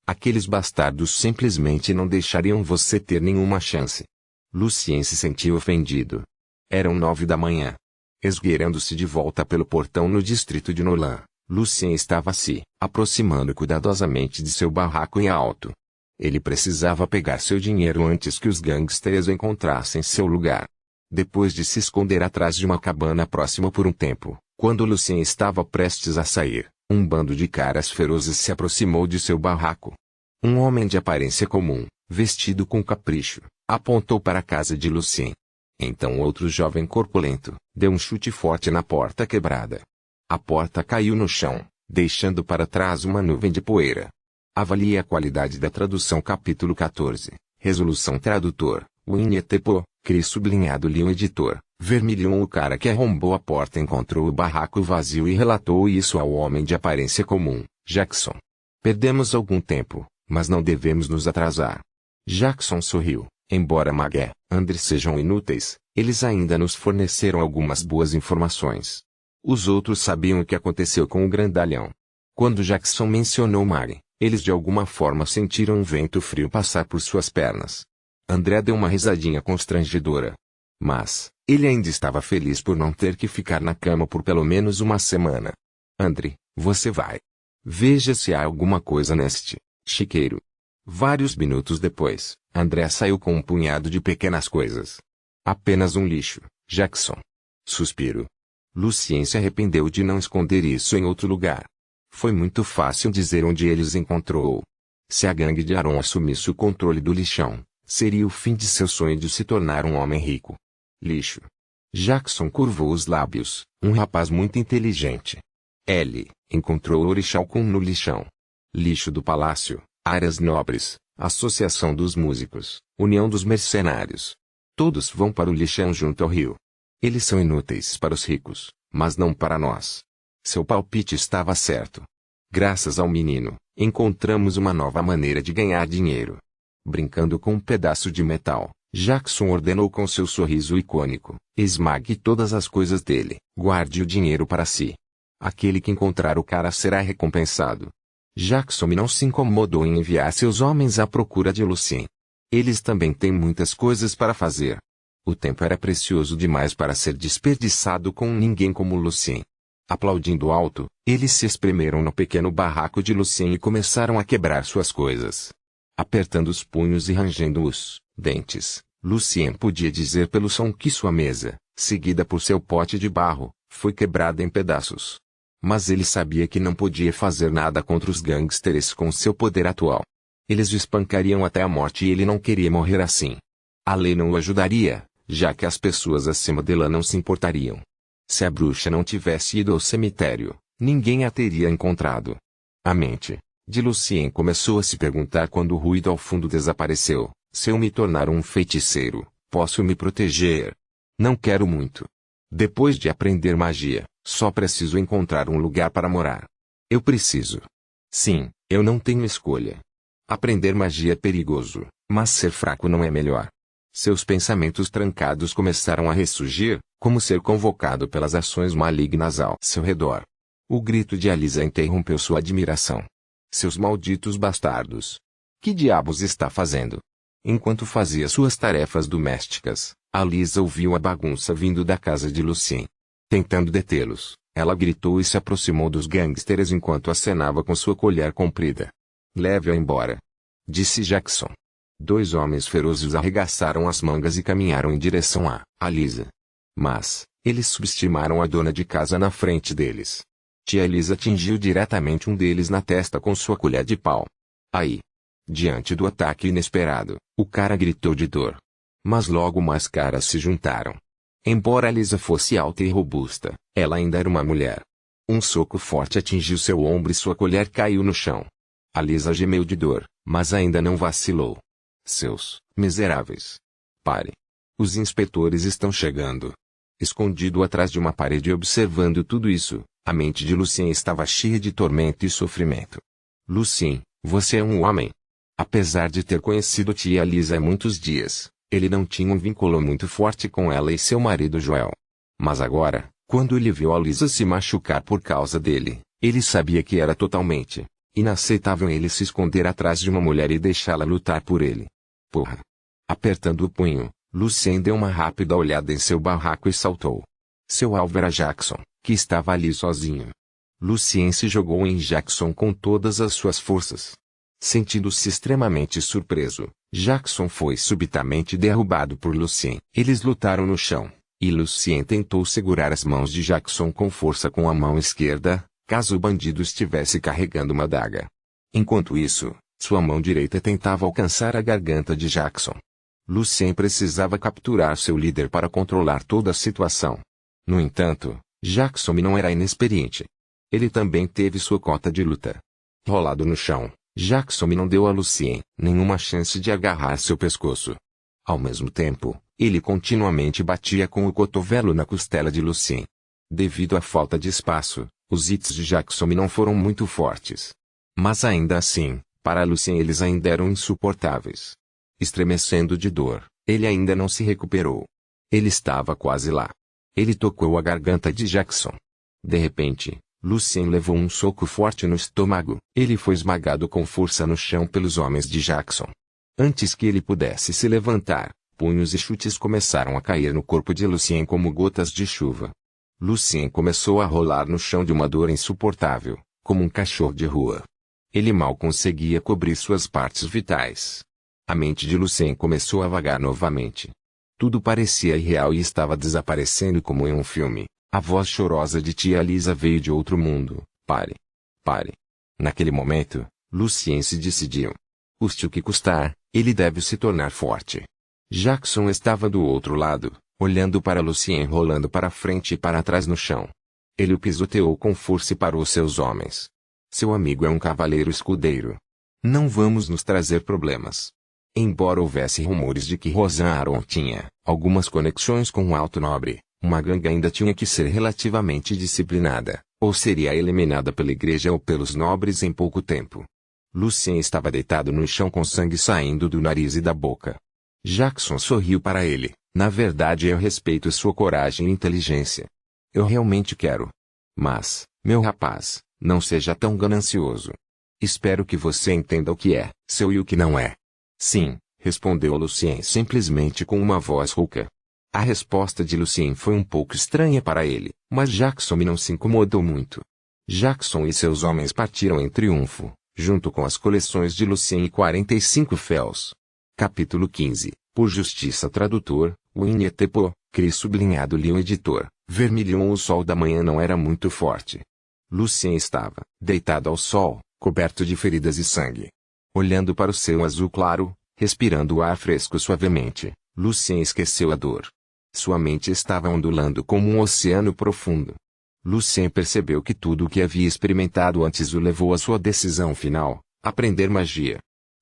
Aqueles bastardos simplesmente não deixariam você ter nenhuma chance. Lucien se sentiu ofendido. Eram 9 da manhã. Esgueirando-se de volta pelo portão no distrito de Nolan, Lucien estava se aproximando cuidadosamente de seu barraco em alto. Ele precisava pegar seu dinheiro antes que os gangsters encontrassem seu lugar. Depois de se esconder atrás de uma cabana próxima por um tempo, quando Lucien estava prestes a sair, um bando de caras ferozes se aproximou de seu barraco. Um homem de aparência comum, vestido com capricho, apontou para a casa de Lucien. Então outro jovem corpulento deu um chute forte na porta quebrada. A porta caiu no chão, deixando para trás uma nuvem de poeira. Avalie a qualidade da tradução. Capítulo 14. Resolução. Tradutor: Winnie Tepo, Cris sublinhado Leon. Editor: Vermilion. O cara que arrombou a porta encontrou o barraco vazio e relatou isso ao homem de aparência comum, Jackson. Perdemos algum tempo, mas não devemos nos atrasar. Jackson sorriu. Embora Mag e André sejam inúteis, eles ainda nos forneceram algumas boas informações. Os outros sabiam o que aconteceu com o grandalhão. Quando Jackson mencionou Mag, eles de alguma forma sentiram um vento frio passar por suas pernas. André deu uma risadinha constrangedora. Mas, ele ainda estava feliz por não ter que ficar na cama por pelo menos uma semana. André, você vai. Veja se há alguma coisa neste chiqueiro. Vários minutos depois, André saiu com um punhado de pequenas coisas. Apenas um lixo, Jackson. Suspiro. Lucien se arrependeu de não esconder isso em outro lugar. Foi muito fácil dizer onde eles encontrou. Se a gangue de Aaron assumisse o controle do lixão, seria o fim de seu sonho de se tornar um homem rico. Lixo. Jackson curvou os lábios, um rapaz muito inteligente. Ele encontrou Orixalcum no lixão. Lixo do palácio, áreas nobres, associação dos músicos, união dos mercenários. Todos vão para o lixão junto ao rio. Eles são inúteis para os ricos, mas não para nós. Seu palpite estava certo. Graças ao menino, encontramos uma nova maneira de ganhar dinheiro. Brincando com um pedaço de metal, Jackson ordenou com seu sorriso icônico: esmague todas as coisas dele, guarde o dinheiro para si. Aquele que encontrar o cara será recompensado. Jackson não se incomodou em enviar seus homens à procura de Lucien. Eles também têm muitas coisas para fazer. O tempo era precioso demais para ser desperdiçado com ninguém como Lucien. Aplaudindo alto, eles se espremeram no pequeno barraco de Lucien e começaram a quebrar suas coisas. Apertando os punhos e rangendo os dentes, Lucien podia dizer pelo som que sua mesa, seguida por seu pote de barro, foi quebrada em pedaços. Mas ele sabia que não podia fazer nada contra os gangsters com seu poder atual. Eles o espancariam até a morte e ele não queria morrer assim. A lei não o ajudaria, já que as pessoas acima dela não se importariam. Se a bruxa não tivesse ido ao cemitério, ninguém a teria encontrado. A mente de Lucien começou a se perguntar quando o ruído ao fundo desapareceu: se eu me tornar um feiticeiro, posso me proteger? Não quero muito. Depois de aprender magia, só preciso encontrar um lugar para morar. Eu preciso. Sim, eu não tenho escolha. Aprender magia é perigoso, mas ser fraco não é melhor. Seus pensamentos trancados começaram a ressurgir, como ser convocado pelas ações malignas ao seu redor. O grito de Alisa interrompeu sua admiração. Seus malditos bastardos! Que diabos está fazendo? Enquanto fazia suas tarefas domésticas, Alisa ouviu a bagunça vindo da casa de Lucien. Tentando detê-los, ela gritou e se aproximou dos gangsters enquanto acenava com sua colher comprida. Leve-o embora, disse Jackson. Dois homens ferozes arregaçaram as mangas e caminharam em direção a Alisa. Mas, eles subestimaram a dona de casa na frente deles. Tia Elisa atingiu diretamente um deles na testa com sua colher de pau. Aí, diante do ataque inesperado, o cara gritou de dor. Mas logo mais caras se juntaram. Embora Elisa fosse alta e robusta, ela ainda era uma mulher. Um soco forte atingiu seu ombro e sua colher caiu no chão. Alisa gemeu de dor, mas ainda não vacilou. Seus miseráveis! Pare! Os inspetores estão chegando. Escondido atrás de uma parede e observando tudo isso, a mente de Lucien estava cheia de tormento e sofrimento. Lucien, você é um homem. Apesar de ter conhecido tia Lisa há muitos dias, ele não tinha um vínculo muito forte com ela e seu marido Joel. Mas agora, quando ele viu a Lisa se machucar por causa dele, ele sabia que era totalmente inaceitável ele se esconder atrás de uma mulher e deixá-la lutar por ele. Porra! Apertando o punho, Lucien deu uma rápida olhada em seu barraco e saltou. Seu alvo era Jackson, que estava ali sozinho. Lucien se jogou em Jackson com todas as suas forças. Sentindo-se extremamente surpreso, Jackson foi subitamente derrubado por Lucien. Eles lutaram no chão, e Lucien tentou segurar as mãos de Jackson com força com a mão esquerda, caso o bandido estivesse carregando uma adaga. Enquanto isso, sua mão direita tentava alcançar a garganta de Jackson. Lucien precisava capturar seu líder para controlar toda a situação. No entanto, Jackson não era inexperiente. Ele também teve sua cota de luta. Rolado no chão, Jackson não deu a Lucien nenhuma chance de agarrar seu pescoço. Ao mesmo tempo, ele continuamente batia com o cotovelo na costela de Lucien. Devido à falta de espaço, os hits de Jackson não foram muito fortes. Mas ainda assim, para Lucien eles ainda eram insuportáveis. Estremecendo de dor, ele ainda não se recuperou. Ele estava quase lá. Ele tocou a garganta de Jackson. De repente, Lucien levou um soco forte no estômago. Ele foi esmagado com força no chão pelos homens de Jackson. Antes que ele pudesse se levantar, punhos e chutes começaram a cair no corpo de Lucien como gotas de chuva. Lucien começou a rolar no chão de uma dor insuportável, como um cachorro de rua. Ele mal conseguia cobrir suas partes vitais. A mente de Lucien começou a vagar novamente. Tudo parecia irreal e estava desaparecendo como em um filme. A voz chorosa de tia Lisa veio de outro mundo. Pare. Pare. Naquele momento, Lucien se decidiu. Custe o que custar, ele deve se tornar forte. Jackson estava do outro lado, olhando para Lucien rolando para frente e para trás no chão. Ele o pisoteou com força e parou seus homens. Seu amigo é um cavaleiro escudeiro. Não vamos nos trazer problemas. Embora houvesse rumores de que Rosan Aaron tinha algumas conexões com o Alto Nobre, uma gangue ainda tinha que ser relativamente disciplinada, ou seria eliminada pela igreja ou pelos nobres em pouco tempo. Lucien estava deitado no chão com sangue saindo do nariz e da boca. Jackson sorriu para ele. Na verdade eu respeito sua coragem e inteligência. Eu realmente quero. Mas, meu rapaz, não seja tão ganancioso. Espero que você entenda o que é seu e o que não é. Sim, respondeu Lucien simplesmente com uma voz rouca. A resposta de Lucien foi um pouco estranha para ele, mas Jackson não se incomodou muito. Jackson e seus homens partiram em triunfo, junto com as coleções de Lucien e 45 Fells. Capítulo 15. Por Justiça Tradutor, Winnie Tepo, Cris sublinhado Leon Editor, vermilhão. O sol da manhã não era muito forte. Lucien estava, deitado ao sol, coberto de feridas e sangue. Olhando para o céu azul claro, respirando o ar fresco suavemente, Lucien esqueceu a dor. Sua mente estava ondulando como um oceano profundo. Lucien percebeu que tudo o que havia experimentado antes o levou à sua decisão final, aprender magia.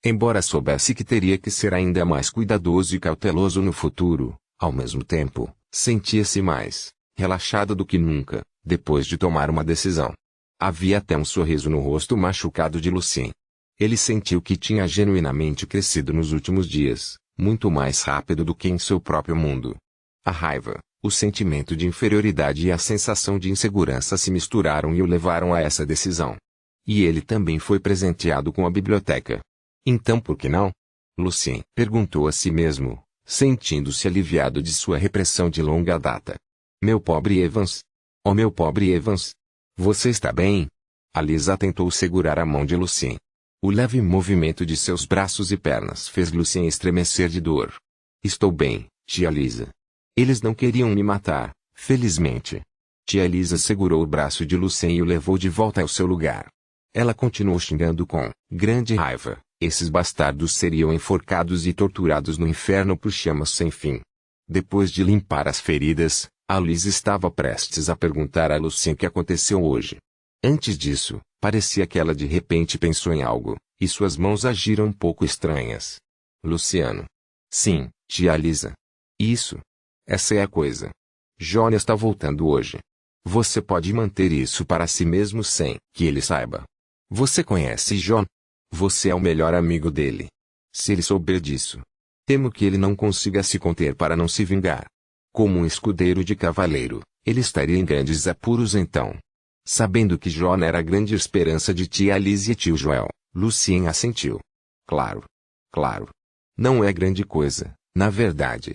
Embora soubesse que teria que ser ainda mais cuidadoso e cauteloso no futuro, ao mesmo tempo, sentia-se mais relaxado do que nunca, depois de tomar uma decisão. Havia até um sorriso no rosto machucado de Lucien. Ele sentiu que tinha genuinamente crescido nos últimos dias, muito mais rápido do que em seu próprio mundo. A raiva, o sentimento de inferioridade e a sensação de insegurança se misturaram e o levaram a essa decisão. E ele também foi presenteado com a biblioteca. Então por que não? Lucien perguntou a si mesmo, sentindo-se aliviado de sua repressão de longa data. Meu pobre Evans. Oh meu pobre Evans. Você está bem? A Lisa tentou segurar a mão de Lucien. O leve movimento de seus braços e pernas fez Lucien estremecer de dor. Estou bem, tia Lisa. Eles não queriam me matar, felizmente. Tia Lisa segurou o braço de Lucien e o levou de volta ao seu lugar. Ela continuou xingando com grande raiva. Esses bastardos seriam enforcados e torturados no inferno por chamas sem fim. Depois de limpar as feridas, a Lisa estava prestes a perguntar a Lucien o que aconteceu hoje. Antes disso, parecia que ela de repente pensou em algo, e suas mãos agiram um pouco estranhas. Luciano. Sim, tia Lisa. Isso. Essa é a coisa. John está voltando hoje. Você pode manter isso para si mesmo sem que ele saiba. Você conhece John? Você é o melhor amigo dele. Se ele souber disso, temo que ele não consiga se conter para não se vingar. Como um escudeiro de cavaleiro, ele estaria em grandes apuros então. Sabendo que John era a grande esperança de tia Alice e tio Joel, Lucien assentiu. Claro. Claro. Não é grande coisa, na verdade.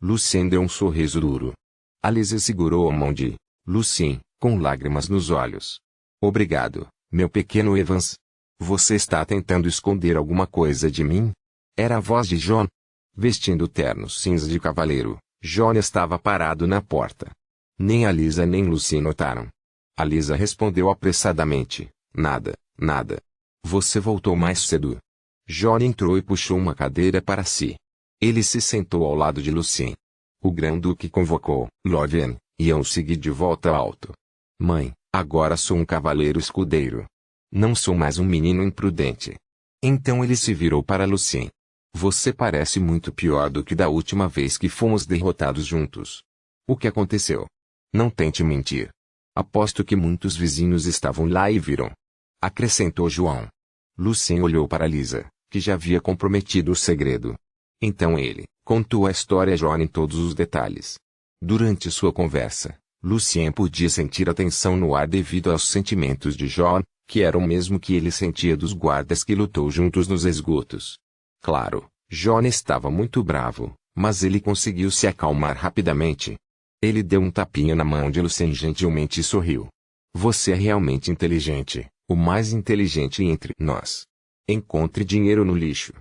Lucien deu um sorriso duro. Alice segurou a mão de Lucien, com lágrimas nos olhos. Obrigado, meu pequeno Evans. Você está tentando esconder alguma coisa de mim? Era a voz de John. Vestindo terno cinza de cavaleiro, John estava parado na porta. Nem a Lisa nem Lucien notaram. A Lisa respondeu apressadamente, nada, nada. Você voltou mais cedo. John entrou e puxou uma cadeira para si. Ele se sentou ao lado de Lucien. O Grão-Duque convocou Lorraine, e eu o segui de volta alto. Mãe, agora sou um cavaleiro escudeiro. Não sou mais um menino imprudente. Então ele se virou para Lucien. Você parece muito pior do que da última vez que fomos derrotados juntos. O que aconteceu? Não tente mentir. Aposto que muitos vizinhos estavam lá e viram. Acrescentou João. Lucien olhou para Lisa, que já havia comprometido o segredo. Então ele contou a história a John em todos os detalhes. Durante sua conversa, Lucien podia sentir a tensão no ar devido aos sentimentos de John, que era o mesmo que ele sentia dos guardas que lutou juntos nos esgotos. Claro, John estava muito bravo, mas ele conseguiu se acalmar rapidamente. Ele deu um tapinha na mão de Lucien gentilmente e sorriu. Você é realmente inteligente, o mais inteligente entre nós. Encontre dinheiro no lixo.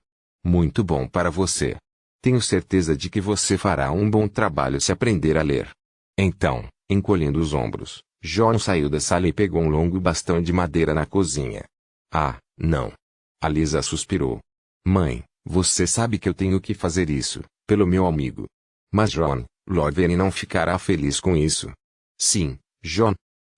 Muito bom para você. Tenho certeza de que você fará um bom trabalho se aprender a ler. Então, encolhendo os ombros, John saiu da sala e pegou um longo bastão de madeira na cozinha. Ah, não. A Lisa suspirou. Mãe, você sabe que eu tenho que fazer isso, pelo meu amigo. Mas John, Lorraine não ficará feliz com isso. Sim, John.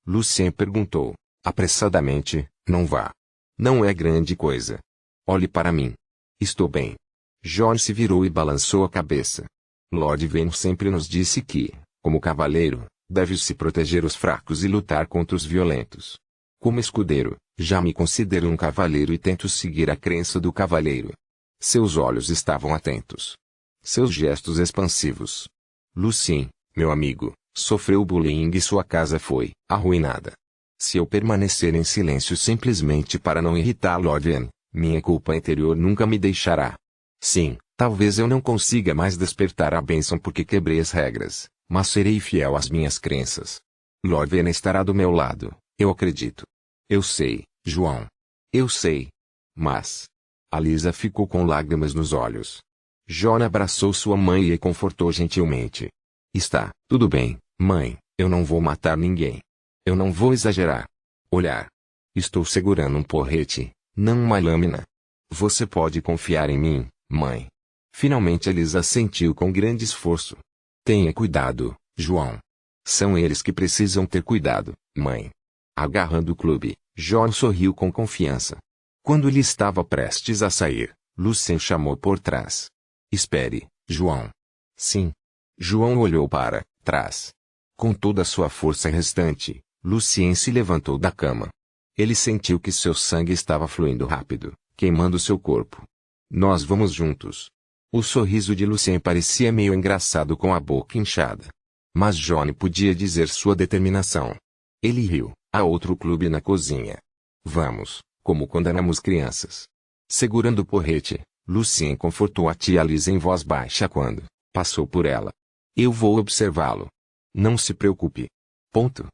Lucien perguntou, apressadamente, não vá. Não é grande coisa. Olhe para mim. Estou bem. John se virou e balançou a cabeça. Lord Vane sempre nos disse que, como cavaleiro, deve-se proteger os fracos e lutar contra os violentos. Como escudeiro, já me considero um cavaleiro e tento seguir a crença do cavaleiro. Seus olhos estavam atentos. seus gestos expansivos. Lucien, meu amigo, sofreu bullying e sua casa foi arruinada. Se eu permanecer em silêncio simplesmente para não irritar Lord N, minha culpa interior nunca me deixará. Sim, talvez eu não consiga mais despertar a bênção porque quebrei as regras, mas serei fiel às minhas crenças. Lord N estará do meu lado, eu acredito. Eu sei, João. Eu sei. Mas... A Lisa ficou com lágrimas nos olhos. John abraçou sua mãe e a confortou gentilmente. Está tudo bem, mãe, eu não vou matar ninguém. Eu não vou exagerar. Olhar. Estou segurando um porrete, não uma lâmina. Você pode confiar em mim, mãe. Finalmente Elisa sentiu com grande esforço. Tenha cuidado, João. São eles que precisam ter cuidado, mãe. Agarrando o clube, John sorriu com confiança. Quando ele estava prestes a sair, Lucien chamou por trás. Espere, João. Sim. João olhou para trás. Com toda a sua força restante, Lucien se levantou da cama. Ele sentiu que seu sangue estava fluindo rápido, queimando seu corpo. Nós vamos juntos. O sorriso de Lucien parecia meio engraçado com a boca inchada. Mas John podia dizer sua determinação. Ele riu. Há outro clube na cozinha. Vamos, como quando éramos crianças. Segurando o porrete, Lucien confortou a tia Lisa em voz baixa quando passou por ela. Eu vou observá-lo. Não se preocupe. Ponto.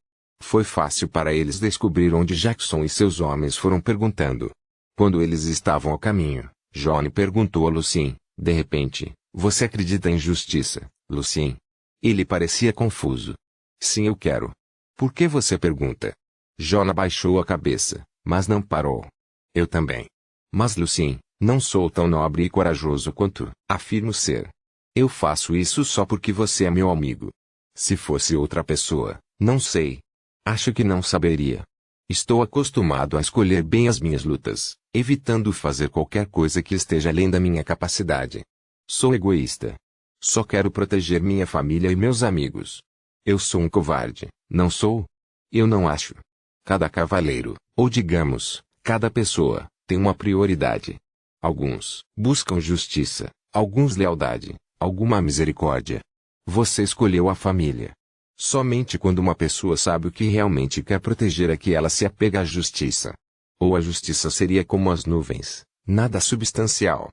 Foi fácil para eles descobrir onde Jackson e seus homens foram perguntando. Quando eles estavam a caminho, John perguntou a Lucien, de repente, você acredita em justiça, Lucien? Ele parecia confuso. Sim, eu quero. Por que você pergunta? John abaixou a cabeça, mas não parou. Eu também. Mas Lucien, não sou tão nobre e corajoso quanto afirmo ser. Eu faço isso só porque você é meu amigo. Se fosse outra pessoa, não sei. Acho que não saberia. Estou acostumado a escolher bem as minhas lutas, evitando fazer qualquer coisa que esteja além da minha capacidade. Sou egoísta. Só quero proteger minha família e meus amigos. Eu sou um covarde, não sou? Eu não acho. Cada cavaleiro, ou digamos, cada pessoa, tem uma prioridade. Alguns buscam justiça, alguns lealdade, alguma misericórdia. Você escolheu a família. Somente quando uma pessoa sabe o que realmente quer proteger é que ela se apega à justiça. Ou a justiça seria como as nuvens, nada substancial.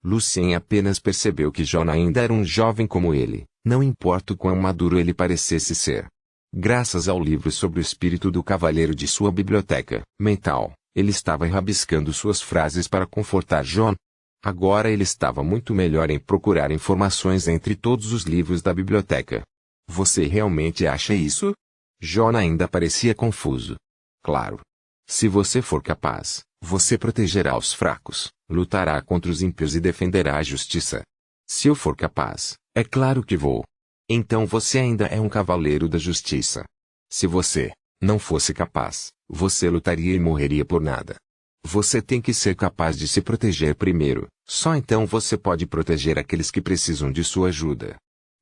Lucien apenas percebeu que John ainda era um jovem como ele, não importa o quão maduro ele parecesse ser. Graças ao livro sobre o espírito do cavaleiro de sua biblioteca mental, ele estava rabiscando suas frases para confortar John. Agora ele estava muito melhor em procurar informações entre todos os livros da biblioteca. Você realmente acha isso? John ainda parecia confuso. Claro. Se você for capaz, você protegerá os fracos, lutará contra os ímpios e defenderá a justiça. Se eu for capaz, é claro que vou. Então você ainda é um cavaleiro da justiça. Se você não fosse capaz, você lutaria e morreria por nada. Você tem que ser capaz de se proteger primeiro, só então você pode proteger aqueles que precisam de sua ajuda.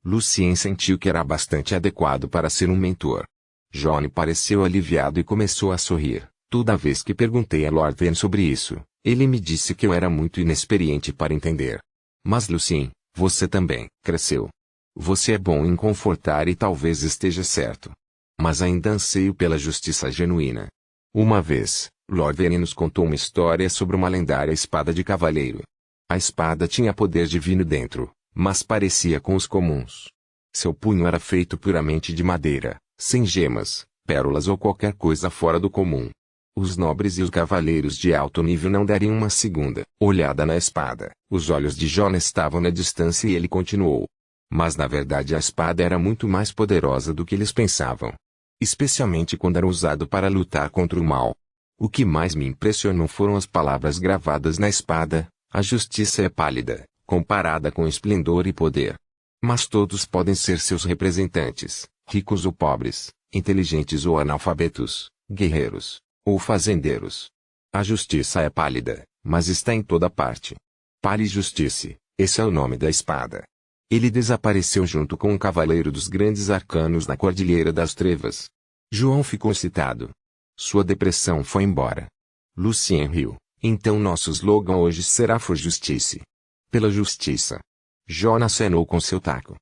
Lucien sentiu que era bastante adequado para ser um mentor. John pareceu aliviado e começou a sorrir. Toda vez que perguntei a Lord N sobre isso, ele me disse que eu era muito inexperiente para entender. Mas Lucien, você também cresceu. Você é bom em confortar e talvez esteja certo. Mas ainda anseio pela justiça genuína. Uma vez, Lord N nos contou uma história sobre uma lendária espada de cavaleiro. A espada tinha poder divino dentro, mas parecia com os comuns. Seu punho era feito puramente de madeira, sem gemas, pérolas ou qualquer coisa fora do comum. Os nobres e os cavaleiros de alto nível não dariam uma segunda olhada na espada. Os olhos de John estavam na distância e ele continuou. Mas na verdade a espada era muito mais poderosa do que eles pensavam. Especialmente quando era usado para lutar contra o mal. O que mais me impressionou foram as palavras gravadas na espada: a justiça é pálida, comparada com esplendor e poder. Mas todos podem ser seus representantes, ricos ou pobres, inteligentes ou analfabetos, guerreiros ou fazendeiros. A justiça é pálida, mas está em toda parte. Pale Justice, esse é o nome da espada. Ele desapareceu junto com um cavaleiro dos grandes arcanos na Cordilheira das Trevas. João ficou excitado. Sua depressão foi embora. Lucien riu. Então nosso slogan hoje será For Justice. Pela justiça. John acenou com seu taco.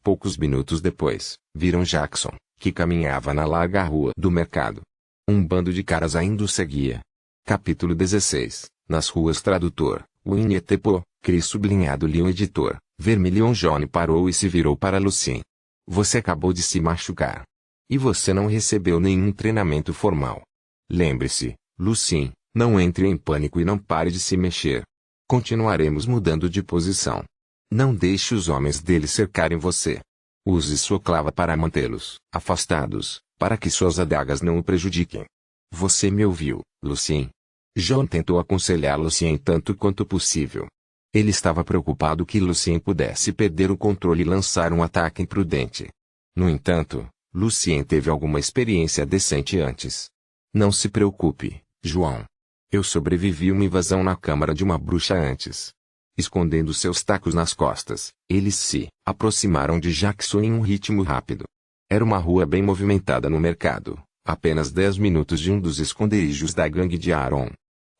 Poucos minutos depois, viram Jackson, que caminhava na larga rua do mercado. Um bando de caras ainda o seguia. Capítulo 16. Nas ruas tradutor, Winnie Tepo, Chris sublinhado Leon editor, Vermilion. John parou e se virou para Lucien. Você acabou de se machucar. E você não recebeu nenhum treinamento formal. Lembre-se, Lucien, não entre em pânico e não pare de se mexer. Continuaremos mudando de posição. Não deixe os homens dele cercarem você. Use sua clava para mantê-los afastados, para que suas adagas não o prejudiquem. Você me ouviu, Lucien? John tentou aconselhar Lucien tanto quanto possível. Ele estava preocupado que Lucien pudesse perder o controle e lançar um ataque imprudente. No entanto, Lucien teve alguma experiência decente antes. Não se preocupe, João. Eu sobrevivi uma invasão na câmara de uma bruxa antes. Escondendo seus tacos nas costas, eles se aproximaram de Jackson em um ritmo rápido. Era uma rua bem movimentada no mercado, apenas 10 minutos de um dos esconderijos da gangue de Aaron.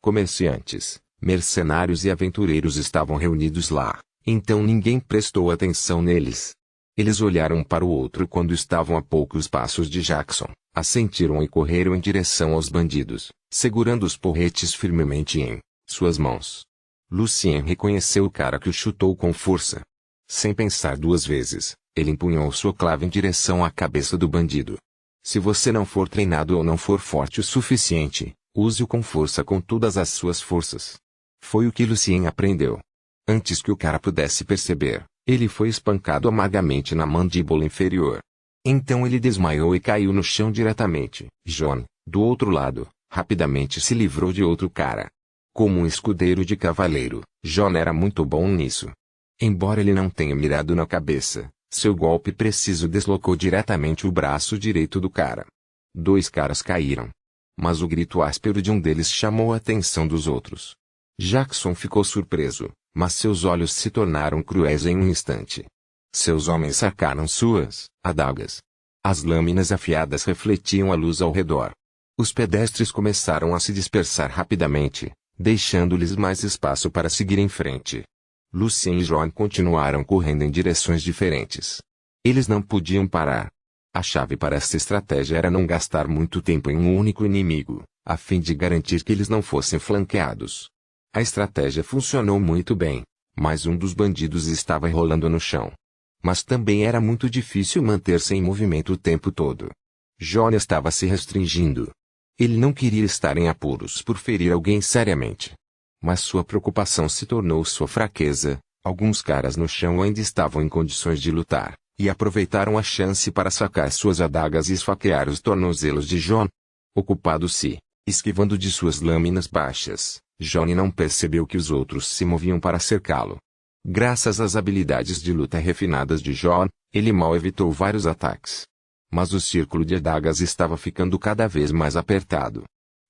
Comerciantes, mercenários e aventureiros estavam reunidos lá, então ninguém prestou atenção neles. Eles olharam um para o outro quando estavam a poucos passos de Jackson, assentiram e correram em direção aos bandidos, segurando os porretes firmemente em suas mãos. Lucien reconheceu o cara que o chutou com força. Sem pensar duas vezes, ele empunhou sua clava em direção à cabeça do bandido. Se você não for treinado ou não for forte o suficiente, use-o com força com todas as suas forças. Foi o que Lucien aprendeu. Antes que o cara pudesse perceber, ele foi espancado amargamente na mandíbula inferior. Então ele desmaiou e caiu no chão diretamente. John, do outro lado, rapidamente se livrou de outro cara. Como um escudeiro de cavaleiro, John era muito bom nisso. Embora ele não tenha mirado na cabeça, seu golpe preciso deslocou diretamente o braço direito do cara. 2 caras caíram. Mas o grito áspero de um deles chamou a atenção dos outros. Jackson ficou surpreso, mas seus olhos se tornaram cruéis em um instante. Seus homens sacaram suas adagas. As lâminas afiadas refletiam a luz ao redor. Os pedestres começaram a se dispersar rapidamente, deixando-lhes mais espaço para seguir em frente. Lucien e John continuaram correndo em direções diferentes. Eles não podiam parar. A chave para essa estratégia era não gastar muito tempo em um único inimigo, a fim de garantir que eles não fossem flanqueados. A estratégia funcionou muito bem, mas um dos bandidos estava rolando no chão. Mas também era muito difícil manter-se em movimento o tempo todo. John estava se restringindo. Ele não queria estar em apuros por ferir alguém seriamente. Mas sua preocupação se tornou sua fraqueza. Alguns caras no chão ainda estavam em condições de lutar, e aproveitaram a chance para sacar suas adagas e esfaquear os tornozelos de John. Ocupado-se, esquivando de suas lâminas baixas, John não percebeu que os outros se moviam para cercá-lo. Graças às habilidades de luta refinadas de John, ele mal evitou vários ataques. Mas o círculo de adagas estava ficando cada vez mais apertado.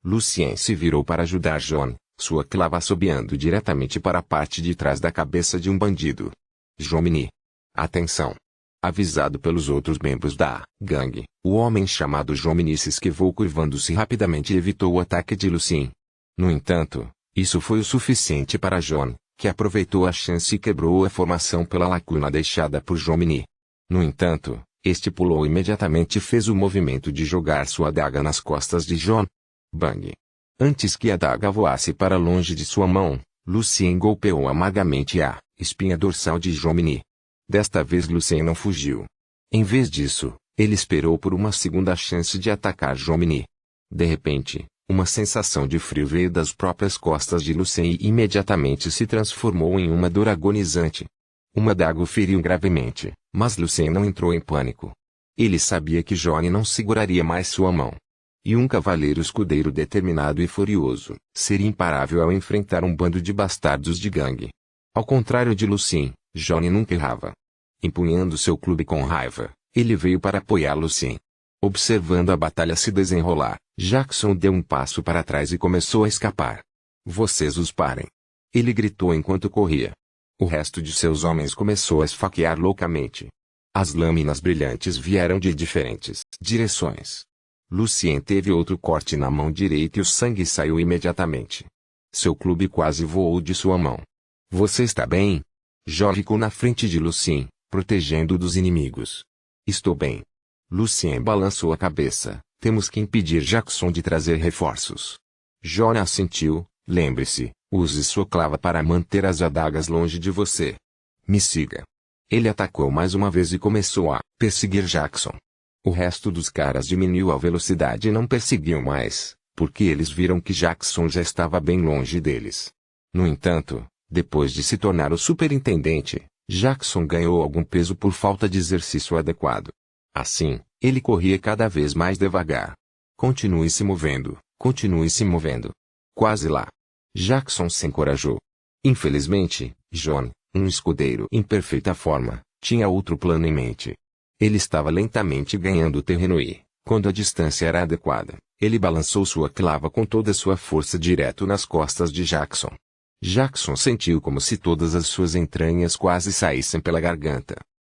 Lucien se virou para ajudar John, sua clava assobiando diretamente para a parte de trás da cabeça de um bandido. Jomini. Atenção! Avisado pelos outros membros da gangue, o homem chamado Jomini se esquivou curvando-se rapidamente e evitou o ataque de Lucien. No entanto, isso foi o suficiente para John, que aproveitou a chance e quebrou a formação pela lacuna deixada por Jomini. No entanto, este pulou imediatamente e fez o movimento de jogar sua adaga nas costas de John. Bang! Antes que a adaga voasse para longe de sua mão, Lucien golpeou amargamente a espinha dorsal de Jomini. Desta vez Lucien não fugiu. Em vez disso, ele esperou por uma segunda chance de atacar Jomini. De repente, uma sensação de frio veio das próprias costas de Lucien e imediatamente se transformou em uma dor agonizante. Uma adaga o feriu gravemente, mas Lucien não entrou em pânico. Ele sabia que John não seguraria mais sua mão. E um cavaleiro escudeiro determinado e furioso seria imparável ao enfrentar um bando de bastardos de gangue. Ao contrário de Lucien, John nunca errava. Empunhando seu clube com raiva, ele veio para apoiar Lucien. Observando a batalha se desenrolar, Jackson deu um passo para trás e começou a escapar. Vocês os parem! Ele gritou enquanto corria. O resto de seus homens começou a esfaquear loucamente. As lâminas brilhantes vieram de diferentes direções. Lucien teve outro corte na mão direita e o sangue saiu imediatamente. Seu clube quase voou de sua mão. Você está bem? John ficou na frente de Lucien, protegendo-o dos inimigos. Estou bem. Lucien balançou a cabeça. Temos que impedir Jackson de trazer reforços. John assentiu. Lembre-se, use sua clava para manter as adagas longe de você. Me siga. Ele atacou mais uma vez e começou a perseguir Jackson. O resto dos caras diminuiu a velocidade e não perseguiam mais, porque eles viram que Jackson já estava bem longe deles. No entanto, depois de se tornar o superintendente, Jackson ganhou algum peso por falta de exercício adequado. Assim, ele corria cada vez mais devagar. Continue se movendo, continue se movendo. Quase lá. Jackson se encorajou. Infelizmente, John, um escudeiro em perfeita forma, tinha outro plano em mente. Ele estava lentamente ganhando terreno e, quando a distância era adequada, ele balançou sua clava com toda sua força direto nas costas de Jackson. Jackson sentiu como se todas as suas entranhas quase saíssem pela garganta.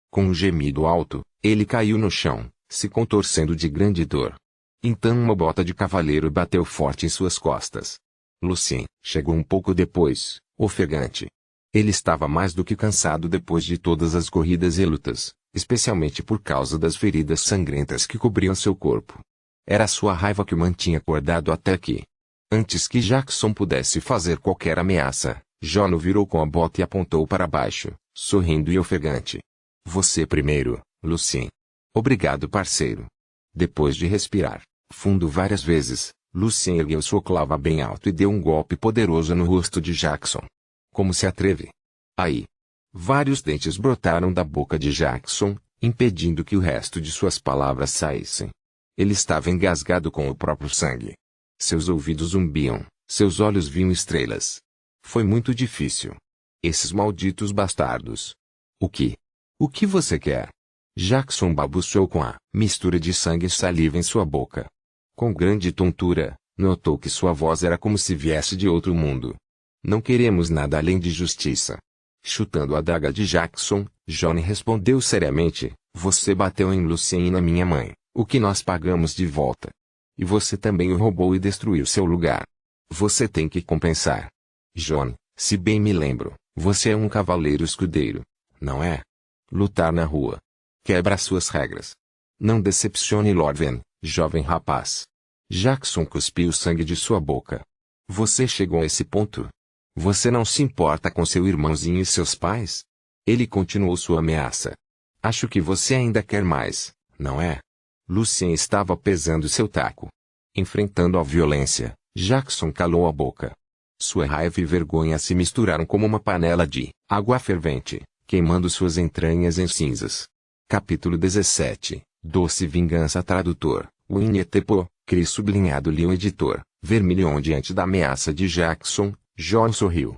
Com um gemido alto, ele caiu no chão, se contorcendo de grande dor. Então uma bota de cavaleiro bateu forte em suas costas. Lucien chegou um pouco depois, ofegante. Ele estava mais do que cansado depois de todas as corridas e lutas, especialmente por causa das feridas sangrentas que cobriam seu corpo. Era sua raiva que o mantinha acordado até aqui. Antes que Jackson pudesse fazer qualquer ameaça, John o virou com a bota e apontou para baixo, sorrindo e ofegante. Você primeiro, Lucien. Obrigado, parceiro. Depois de respirar fundo várias vezes, Lucien ergueu sua clava bem alto e deu um golpe poderoso no rosto de Jackson. Como se atreve? Aí. Vários dentes brotaram da boca de Jackson, impedindo que o resto de suas palavras saíssem. Ele estava engasgado com o próprio sangue. Seus ouvidos zumbiam, seus olhos viam estrelas. Foi muito difícil. Esses malditos bastardos. O que você quer? Jackson balbuciou com a mistura de sangue e saliva em sua boca. Com grande tontura, notou que sua voz era como se viesse de outro mundo. Não queremos nada além de justiça. Chutando a adaga de Jackson, Johnny respondeu seriamente, você bateu em Lucien e na minha mãe, o que nós pagamos de volta. E você também o roubou e destruiu seu lugar. Você tem que compensar. John, se bem me lembro, você é um cavaleiro escudeiro, não é? Lutar na rua. Quebra suas regras. Não decepcione Lorven, jovem rapaz. Jackson cuspiu o sangue de sua boca. Você chegou a esse ponto? Você não se importa com seu irmãozinho e seus pais? Ele continuou sua ameaça. Acho que você ainda quer mais, não é? Lucien estava pesando seu taco. Enfrentando a violência, Jackson calou a boca. Sua raiva e vergonha se misturaram como uma panela de água fervente, queimando suas entranhas em cinzas. Capítulo 17. Doce Vingança. Tradutor, Winnie Tepo, Cris sublinhado Leon editor, vermelhão. Diante da ameaça de Jackson, John sorriu.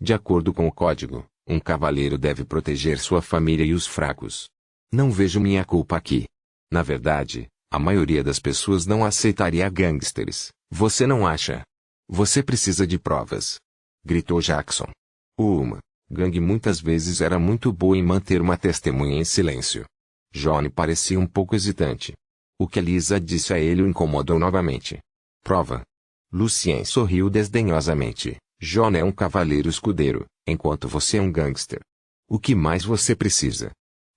De acordo com o código, um cavaleiro deve proteger sua família e os fracos. Não vejo minha culpa aqui. Na verdade, a maioria das pessoas não aceitaria gangsters, você não acha? Você precisa de provas. Gritou Jackson. Uma gangue muitas vezes era muito boa em manter uma testemunha em silêncio. Johnny parecia um pouco hesitante. O que Lisa disse a ele o incomodou novamente. Prova. Lucien sorriu desdenhosamente. John é um cavaleiro escudeiro, enquanto você é um gangster. O que mais você precisa?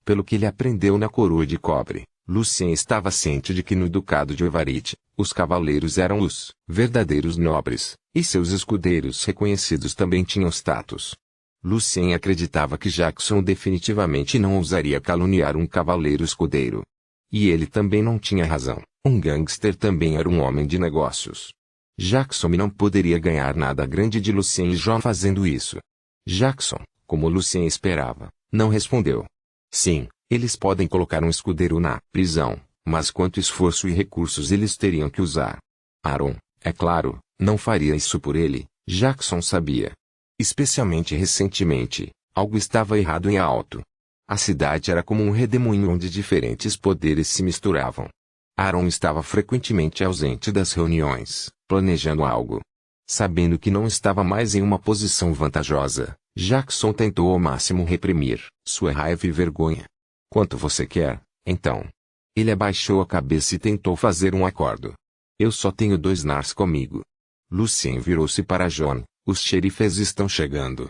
Pelo que ele aprendeu na coroa de cobre, Lucien estava ciente de que no ducado de Evarite, os cavaleiros eram os verdadeiros nobres, e seus escudeiros reconhecidos também tinham status. Lucien acreditava que Jackson definitivamente não ousaria caluniar um cavaleiro escudeiro. E ele também não tinha razão, um gangster também era um homem de negócios. Jackson não poderia ganhar nada grande de Lucien e John fazendo isso. Jackson, como Lucien esperava, não respondeu. Sim, eles podem colocar um escudeiro na prisão, mas quanto esforço e recursos eles teriam que usar? Aaron, é claro, não faria isso por ele, Jackson sabia. Especialmente recentemente, algo estava errado em Alto. A cidade era como um redemoinho onde diferentes poderes se misturavam. Aaron estava frequentemente ausente das reuniões, planejando algo. Sabendo que não estava mais em uma posição vantajosa, Jackson tentou ao máximo reprimir sua raiva e vergonha. Quanto você quer, então? Ele abaixou a cabeça e tentou fazer um acordo. Eu só tenho 2 nars comigo. Lucien virou-se para John. Os xerifes estão chegando.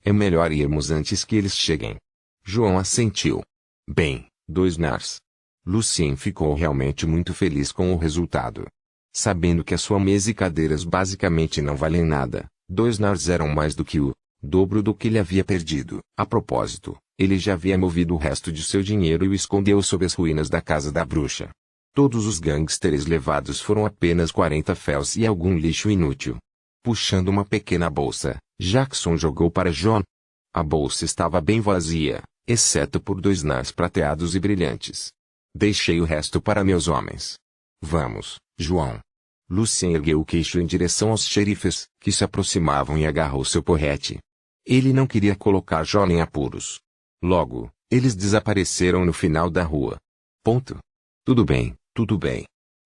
É melhor irmos antes que eles cheguem. João assentiu. Bem, 2 nars. Lucien ficou realmente muito feliz com o resultado. Sabendo que a sua mesa e cadeiras basicamente não valem nada, 2 nars eram mais do que o dobro do que ele havia perdido. A propósito, ele já havia movido o resto de seu dinheiro e o escondeu sob as ruínas da casa da bruxa. Todos os gangsters levados foram apenas 40 féus e algum lixo inútil. Puxando uma pequena bolsa, Jackson jogou para John. A bolsa estava bem vazia, exceto por 2 nars prateados e brilhantes. Deixei o resto para meus homens. Vamos, João. Lucien ergueu o queixo em direção aos xerifes, que se aproximavam e agarrou seu porrete. Ele não queria colocar John em apuros. Logo, eles desapareceram no final da rua. Ponto. Tudo bem, tudo bem.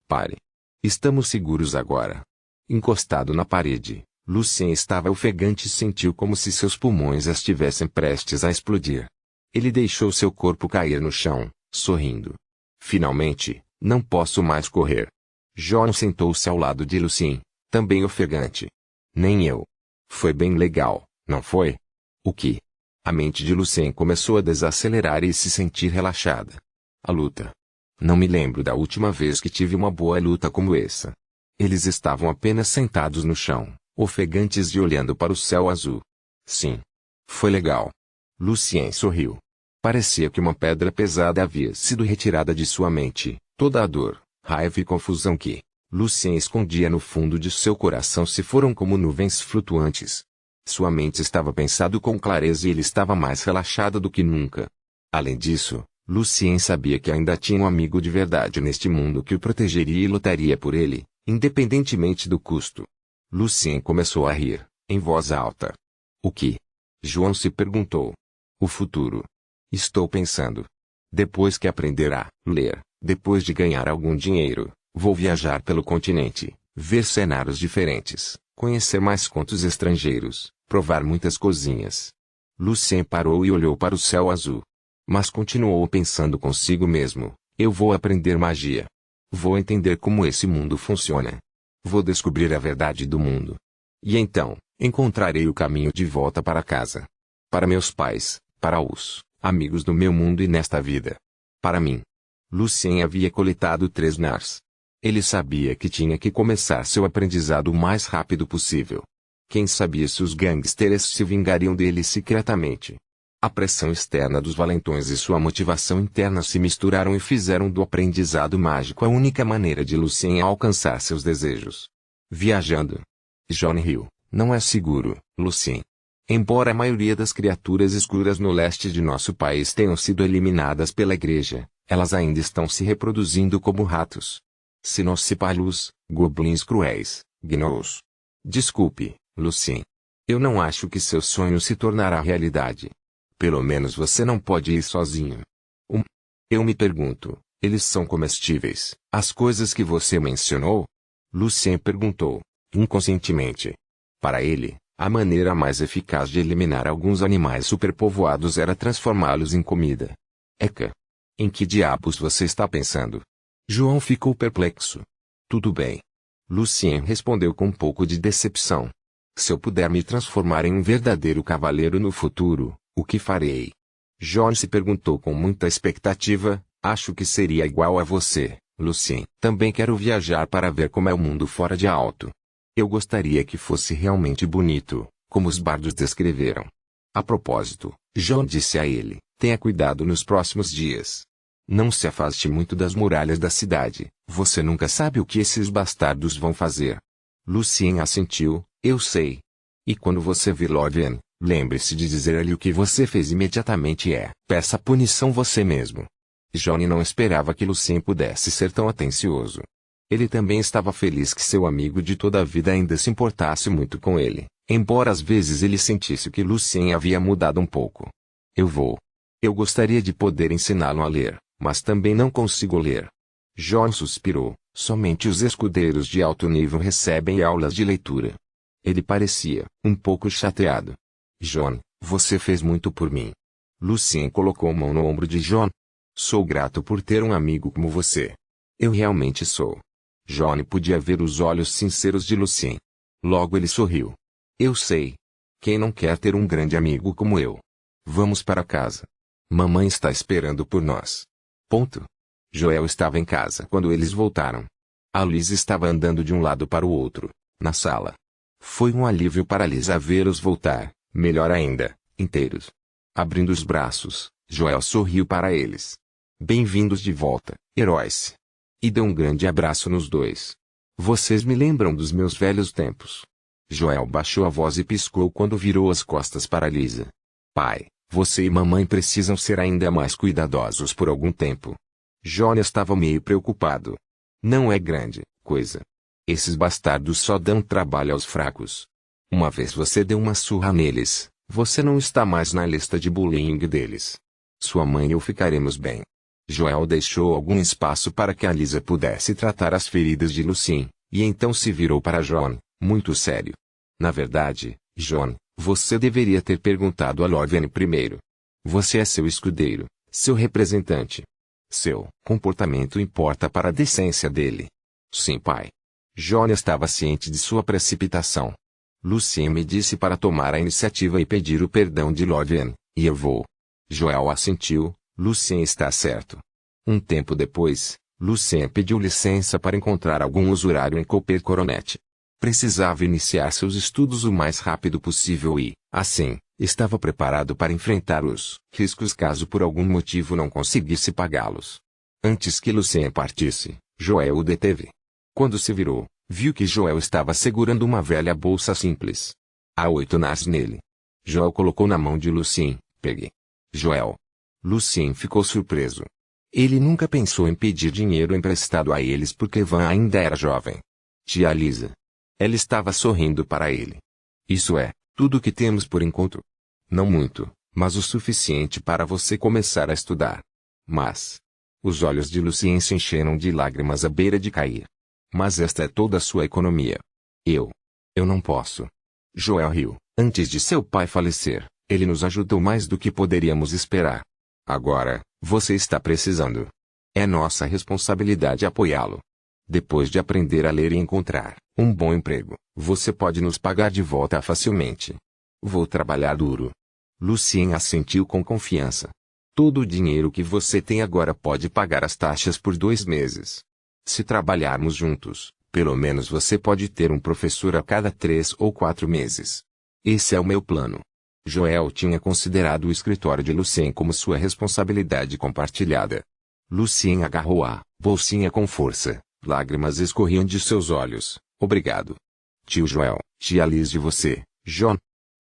Pare. Estamos seguros agora. Encostado na parede, Lucien estava ofegante e sentiu como se seus pulmões estivessem prestes a explodir. Ele deixou seu corpo cair no chão, sorrindo. Finalmente, não posso mais correr. John sentou-se ao lado de Lucien, também ofegante. Nem eu. Foi bem legal, não foi? O que? A mente de Lucien começou a desacelerar e se sentir relaxada. A luta. Não me lembro da última vez que tive uma boa luta como essa. Eles estavam apenas sentados no chão, ofegantes e olhando para o céu azul. Sim. Foi legal. Lucien sorriu. Parecia que uma pedra pesada havia sido retirada de sua mente. Toda a dor, raiva e confusão que Lucien escondia no fundo de seu coração se foram como nuvens flutuantes. Sua mente estava pensando com clareza e ele estava mais relaxado do que nunca. Além disso, Lucien sabia que ainda tinha um amigo de verdade neste mundo que o protegeria e lutaria por ele, independentemente do custo. Lucien começou a rir, em voz alta. O que? João se perguntou. O futuro. Estou pensando. Depois que aprender a ler, depois de ganhar algum dinheiro, vou viajar pelo continente, ver cenários diferentes, conhecer mais contos estrangeiros, provar muitas cozinhas. Lucien parou e olhou para o céu azul. Mas continuou pensando consigo mesmo, eu vou aprender magia. Vou entender como esse mundo funciona. Vou descobrir a verdade do mundo. E então, encontrarei o caminho de volta para casa. Para meus pais, para os amigos do meu mundo e nesta vida. Para mim. Lucien havia coletado 3 nars. Ele sabia que tinha que começar seu aprendizado o mais rápido possível. Quem sabia se os gangsters se vingariam dele secretamente. A pressão externa dos valentões e sua motivação interna se misturaram e fizeram do aprendizado mágico a única maneira de Lucien alcançar seus desejos. Viajando. John riu. Não é seguro, Lucien. Embora a maioria das criaturas escuras no leste de nosso país tenham sido eliminadas pela igreja, elas ainda estão se reproduzindo como ratos. Sinocipalus, goblins cruéis, gnolls. Desculpe, Lucien. Eu não acho que seu sonho se tornará realidade. Pelo menos você não pode ir sozinho. Eu me pergunto, eles são comestíveis, as coisas que você mencionou? Lucien perguntou, inconscientemente. Para ele, a maneira mais eficaz de eliminar alguns animais superpovoados era transformá-los em comida. Eca! Em que diabos você está pensando? João ficou perplexo. Tudo bem. Lucien respondeu com um pouco de decepção. Se eu puder me transformar em um verdadeiro cavaleiro no futuro, o que farei? John se perguntou com muita expectativa. Acho que seria igual a você, Lucien. Também quero viajar para ver como é o mundo fora de Alto. Eu gostaria que fosse realmente bonito, como os bardos descreveram. A propósito, John disse a ele, tenha cuidado nos próximos dias. Não se afaste muito das muralhas da cidade, você nunca sabe o que esses bastardos vão fazer. Lucien assentiu, eu sei. E quando você vir Lorien, lembre-se de dizer-lhe o que você fez imediatamente peça punição você mesmo. Johnny não esperava que Lucien pudesse ser tão atencioso. Ele também estava feliz que seu amigo de toda a vida ainda se importasse muito com ele, embora às vezes ele sentisse que Lucien havia mudado um pouco. Eu gostaria de poder ensiná-lo a ler, mas também não consigo ler. John suspirou, somente os escudeiros de alto nível recebem aulas de leitura. Ele parecia um pouco chateado. John, você fez muito por mim. Lucien colocou a mão no ombro de John. Sou grato por ter um amigo como você. Eu realmente sou. John podia ver os olhos sinceros de Lucien. Logo ele sorriu. Eu sei. Quem não quer ter um grande amigo como eu? Vamos para casa. Mamãe está esperando por nós. Ponto. Joel estava em casa quando eles voltaram. A Liz estava andando de um lado para o outro, na sala. Foi um alívio para Lisa vê-los voltar, melhor ainda, inteiros. Abrindo os braços, Joel sorriu para eles. Bem-vindos de volta, heróis. E deu um grande abraço nos dois. Vocês me lembram dos meus velhos tempos. Joel baixou a voz e piscou quando virou as costas para Lisa. Pai, você e mamãe precisam ser ainda mais cuidadosos por algum tempo. Johnny estava meio preocupado. Não é grande coisa. Esses bastardos só dão trabalho aos fracos. Uma vez você deu uma surra neles, você não está mais na lista de bullying deles. Sua mãe e eu ficaremos bem. Joel deixou algum espaço para que a Lisa pudesse tratar as feridas de Lucien, e então se virou para John, muito sério. Na verdade, John, você deveria ter perguntado a Loven primeiro. Você é seu escudeiro, seu representante. Seu comportamento importa para a decência dele. Sim, pai. John estava ciente de sua precipitação. Lucien me disse para tomar a iniciativa e pedir o perdão de Loven, e eu vou. Joel assentiu. Lucien está certo. Um tempo depois, Lucien pediu licença para encontrar algum usurário em Cooper Coronet. Precisava iniciar seus estudos o mais rápido possível e, assim, estava preparado para enfrentar os riscos caso por algum motivo não conseguisse pagá-los. Antes que Lucien partisse, Joel o deteve. Quando se virou, viu que Joel estava segurando uma velha bolsa simples. Há 8 nas nele. Joel colocou na mão de Lucien. Pegue. Joel. Lucien ficou surpreso. Ele nunca pensou em pedir dinheiro emprestado a eles porque Van ainda era jovem. Tia Lisa. Ela estava sorrindo para ele. Isso é, tudo o que temos por enquanto. Não muito, mas o suficiente para você começar a estudar. Mas... Os olhos de Lucien se encheram de lágrimas à beira de cair. Mas esta é toda a sua economia. Eu não posso. Joel riu. Antes de seu pai falecer, ele nos ajudou mais do que poderíamos esperar. Agora, você está precisando. É nossa responsabilidade apoiá-lo. Depois de aprender a ler e encontrar um bom emprego, você pode nos pagar de volta facilmente. Vou trabalhar duro. Lucien assentiu com confiança. Todo o dinheiro que você tem agora pode pagar as taxas por 2 meses. Se trabalharmos juntos, pelo menos você pode ter um professor a cada 3 ou 4 meses. Esse é o meu plano. Joel tinha considerado o escritório de Lucien como sua responsabilidade compartilhada. Lucien agarrou a bolsinha com força, lágrimas escorriam de seus olhos. Obrigado. Tio Joel, tia Liz e você, John.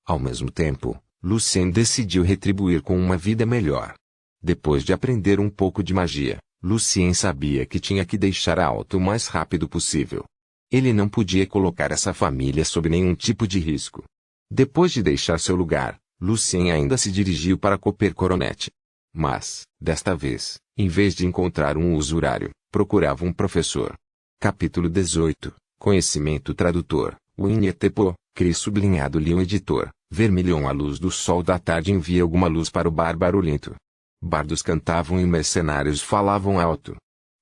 Ao mesmo tempo, Lucien decidiu retribuir com uma vida melhor. Depois de aprender um pouco de magia, Lucien sabia que tinha que deixar a Alto o mais rápido possível. Ele não podia colocar essa família sob nenhum tipo de risco. Depois de deixar seu lugar, Lucien ainda se dirigiu para Cooper Coronet. Mas, desta vez, em vez de encontrar um usurário, procurava um professor. Capítulo 18. Conhecimento tradutor. Winnie Tepo, Cris sublinhado Leon editor. Vermelhão a luz do sol da tarde envia alguma luz para o bar barulhento. Bardos cantavam e mercenários falavam alto.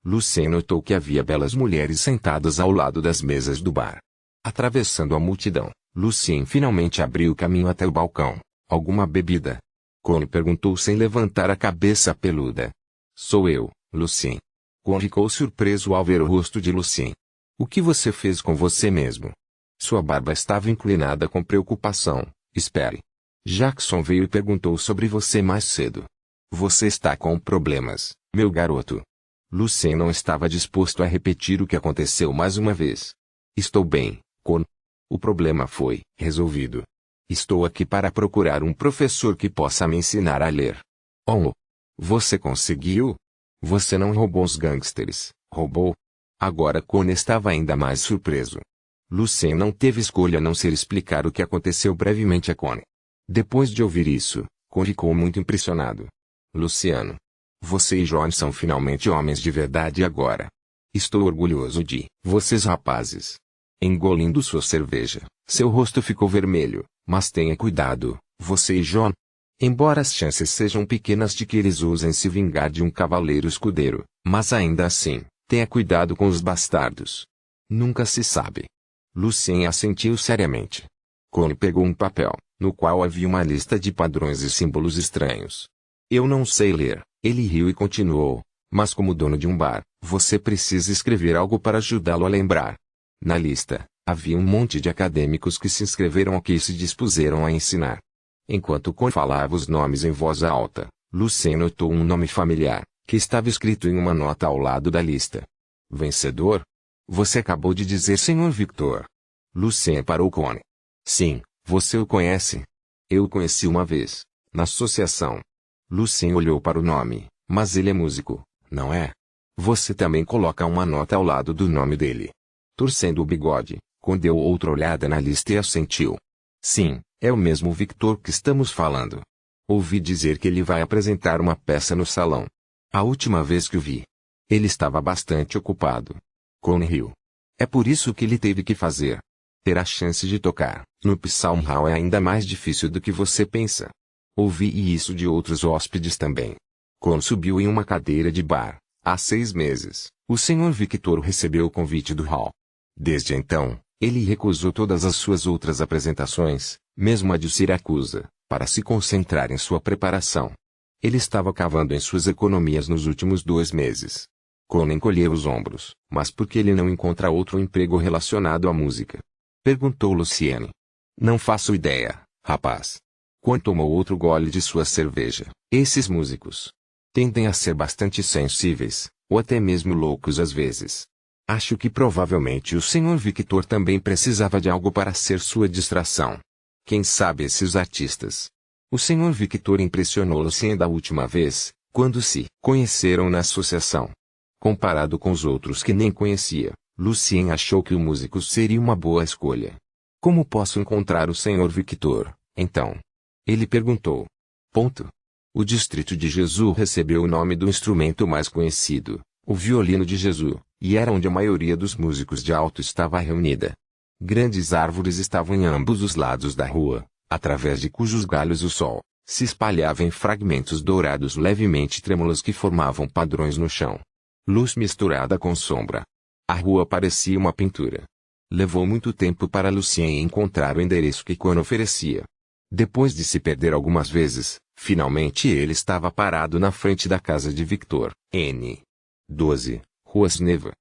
Lucien notou que havia belas mulheres sentadas ao lado das mesas do bar. Atravessando a multidão, Lucien finalmente abriu caminho até o balcão. Alguma bebida? Connie perguntou sem levantar a cabeça peluda. Sou eu, Lucien. Connie ficou surpreso ao ver o rosto de Lucien. O que você fez com você mesmo? Sua barba estava inclinada com preocupação. Espere. Jackson veio e perguntou sobre você mais cedo. Você está com problemas, meu garoto. Lucien não estava disposto a repetir o que aconteceu mais uma vez. Estou bem, Connie. O problema foi resolvido. Estou aqui para procurar um professor que possa me ensinar a ler. Oh! Você conseguiu? Você não roubou os gangsters, roubou? Agora Connie estava ainda mais surpreso. Lucien não teve escolha a não ser explicar o que aconteceu brevemente a Connie. Depois de ouvir isso, Connie ficou muito impressionado. Luciano. Você e John são finalmente homens de verdade agora. Estou orgulhoso de vocês rapazes. Engolindo sua cerveja, seu rosto ficou vermelho, mas tenha cuidado, você e John. Embora as chances sejam pequenas de que eles usem se vingar de um cavaleiro escudeiro, mas ainda assim, tenha cuidado com os bastardos. Nunca se sabe. Lucien assentiu seriamente. Connie pegou um papel, no qual havia uma lista de padrões e símbolos estranhos. Eu não sei ler. Ele riu e continuou. Mas como dono de um bar, você precisa escrever algo para ajudá-lo a lembrar. Na lista, havia um monte de acadêmicos que se inscreveram aqui e se dispuseram a ensinar. Enquanto Con falava os nomes em voz alta, Lucien notou um nome familiar, que estava escrito em uma nota ao lado da lista. Vencedor? Você acabou de dizer Sr. Victor. Lucien parou Con. Sim, você o conhece? Eu o conheci uma vez, na associação. Lucien olhou para o nome, mas ele é músico, não é? Você também coloca uma nota ao lado do nome dele. Torcendo o bigode, Con deu outra olhada na lista e assentiu. Sim, é o mesmo Victor que estamos falando. Ouvi dizer que ele vai apresentar uma peça no salão. A última vez que o vi, ele estava bastante ocupado. Con riu. É por isso que ele teve que fazer. Ter a chance de tocar no Psalm Hall é ainda mais difícil do que você pensa. Ouvi isso de outros hóspedes também. Con subiu em uma cadeira de bar. Há 6 meses, o Sr. Victor recebeu o convite do Hall. Desde então, ele recusou todas as suas outras apresentações, mesmo a de Siracusa, para se concentrar em sua preparação. Ele estava cavando em suas economias nos últimos 2 meses. Con encolheu os ombros. Mas por que ele não encontra outro emprego relacionado à música? Perguntou Luciene. Não faço ideia, rapaz. Con tomou outro gole de sua cerveja. Esses músicos tendem a ser bastante sensíveis, ou até mesmo loucos às vezes. Acho que provavelmente o Sr. Victor também precisava de algo para ser sua distração. Quem sabe esses artistas? O Sr. Victor impressionou Lucien da última vez, quando se conheceram na associação. Comparado com os outros que nem conhecia, Lucien achou que o músico seria uma boa escolha. Como posso encontrar o Sr. Victor, então? Ele perguntou. O distrito de Jesus recebeu o nome do instrumento mais conhecido, o violino de Jesus, e era onde a maioria dos músicos de alto estava reunida. Grandes árvores estavam em ambos os lados da rua, através de cujos galhos o sol se espalhava em fragmentos dourados levemente trêmulos que formavam padrões no chão. Luz misturada com sombra. A rua parecia uma pintura. Levou muito tempo para Lucien encontrar o endereço que Con oferecia. Depois de se perder algumas vezes, finalmente ele estava parado na frente da casa de Victor, N. 12, Rua Sneva.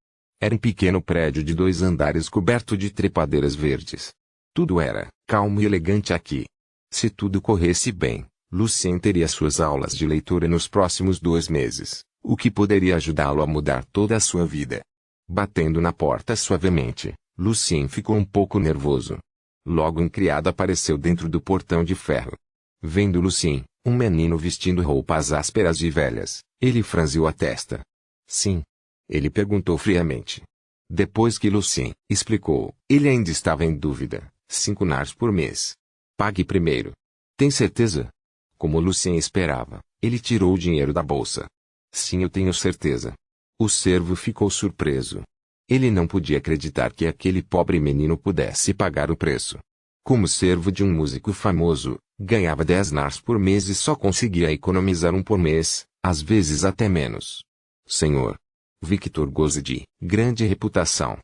Era um pequeno prédio de 2 andares coberto de trepadeiras verdes. Tudo era calmo e elegante aqui. Se tudo corresse bem, Lucien teria suas aulas de leitura nos próximos 2 meses, o que poderia ajudá-lo a mudar toda a sua vida. Batendo na porta suavemente, Lucien ficou um pouco nervoso. Logo um criado apareceu dentro do portão de ferro. Vendo Lucien, um menino vestindo roupas ásperas e velhas, ele franziu a testa. Sim? Ele perguntou friamente. Depois que Lucien explicou, ele ainda estava em dúvida. 5 nars por mês. Pague primeiro. Tem certeza? Como Lucien esperava, ele tirou o dinheiro da bolsa. Sim, eu tenho certeza. O servo ficou surpreso. Ele não podia acreditar que aquele pobre menino pudesse pagar o preço. Como servo de um músico famoso, ganhava 10 nars por mês e só conseguia economizar 1 por mês, às vezes até menos. Senhor Victor goza de grande reputação.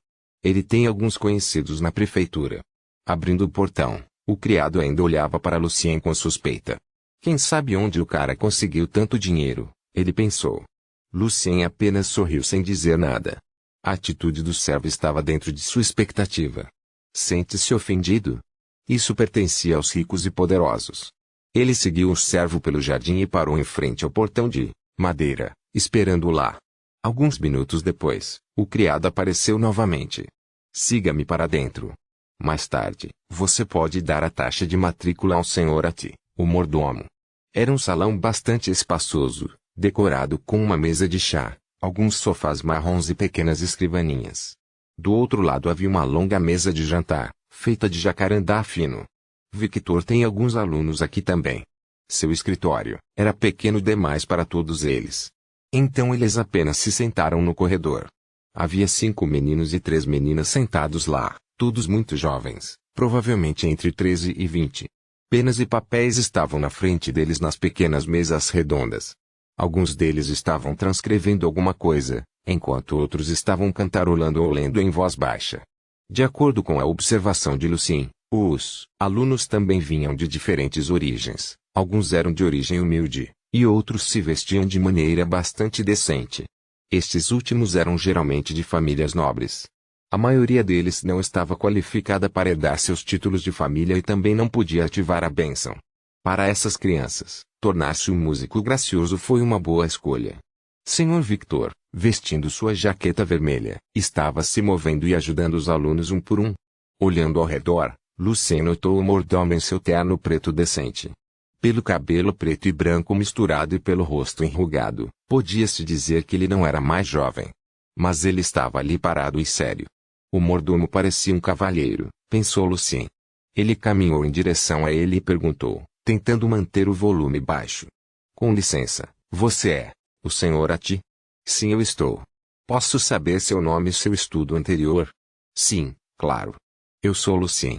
Ele tem alguns conhecidos na prefeitura. Abrindo o portão, o criado ainda olhava para Lucien com suspeita. Quem sabe onde o cara conseguiu tanto dinheiro, ele pensou. Lucien apenas sorriu sem dizer nada. A atitude do servo estava dentro de sua expectativa. Sente-se ofendido? Isso pertencia aos ricos e poderosos. Ele seguiu o servo pelo jardim e parou em frente ao portão de madeira, esperando-o lá. Alguns minutos depois, o criado apareceu novamente. Siga-me para dentro. Mais tarde, você pode dar a taxa de matrícula ao Sr. Ati, o mordomo. Era um salão bastante espaçoso, decorado com uma mesa de chá, alguns sofás marrons e pequenas escrivaninhas. Do outro lado havia uma longa mesa de jantar, feita de jacarandá fino. Victor tem alguns alunos aqui também. Seu escritório era pequeno demais para todos eles. Então eles apenas se sentaram no corredor. Havia 5 meninos e 3 meninas sentados lá, todos muito jovens, provavelmente entre 13 e 20. Penas e papéis estavam na frente deles nas pequenas mesas redondas. Alguns deles estavam transcrevendo alguma coisa, enquanto outros estavam cantarolando ou lendo em voz baixa. De acordo com a observação de Lucien, Os alunos também vinham de diferentes origens, alguns eram de origem humilde, e outros se vestiam de maneira bastante decente. Estes últimos eram geralmente de famílias nobres. A maioria deles não estava qualificada para herdar seus títulos de família e também não podia ativar a bênção. Para essas crianças, tornar-se um músico gracioso foi uma boa escolha. Sr. Victor, vestindo sua jaqueta vermelha, estava se movendo e ajudando os alunos um por um. Olhando ao redor, Lucien notou o mordomo em seu terno preto decente. Pelo cabelo preto e branco misturado e pelo rosto enrugado, podia-se dizer que ele não era mais jovem. Mas ele estava ali parado e sério. O mordomo parecia um cavalheiro, pensou Lucien. Ele caminhou em direção a ele e perguntou, tentando manter o volume baixo. Com licença, você é o Sr. Ati? Sim, eu estou. Posso saber seu nome e seu estudo anterior? Sim, claro. Eu sou Lucien.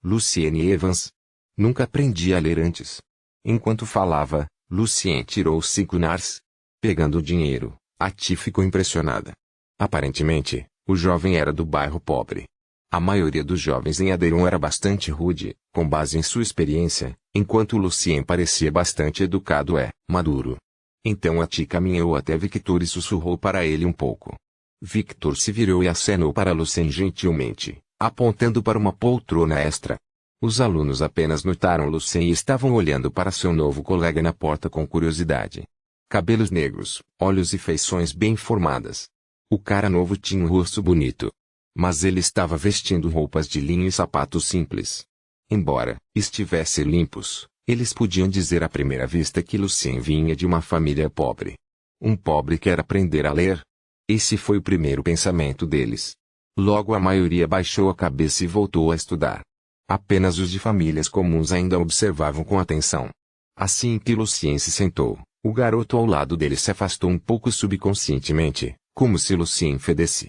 Lucienne Evans. Nunca aprendi a ler antes. Enquanto falava, Lucien tirou 5 nars. Pegando o dinheiro, Ati ficou impressionada. Aparentemente, o jovem era do bairro pobre. A maioria dos jovens em Adeiron era bastante rude, com base em sua experiência, enquanto Lucien parecia bastante educado e maduro. Então Ati caminhou até Victor e sussurrou para ele um pouco. Victor se virou e acenou para Lucien gentilmente, apontando para uma poltrona extra. Os alunos apenas notaram Lucien e estavam olhando para seu novo colega na porta com curiosidade. Cabelos negros, olhos e feições bem formadas. O cara novo tinha um rosto bonito. Mas ele estava vestindo roupas de linho e sapatos simples. Embora estivessem limpos, eles podiam dizer à primeira vista que Lucien vinha de uma família pobre. Um pobre quer aprender a ler? Esse foi o primeiro pensamento deles. Logo a maioria baixou a cabeça e voltou a estudar. Apenas os de famílias comuns ainda observavam com atenção. Assim que Lucien se sentou, o garoto ao lado dele se afastou um pouco subconscientemente, como se Lucien fedesse.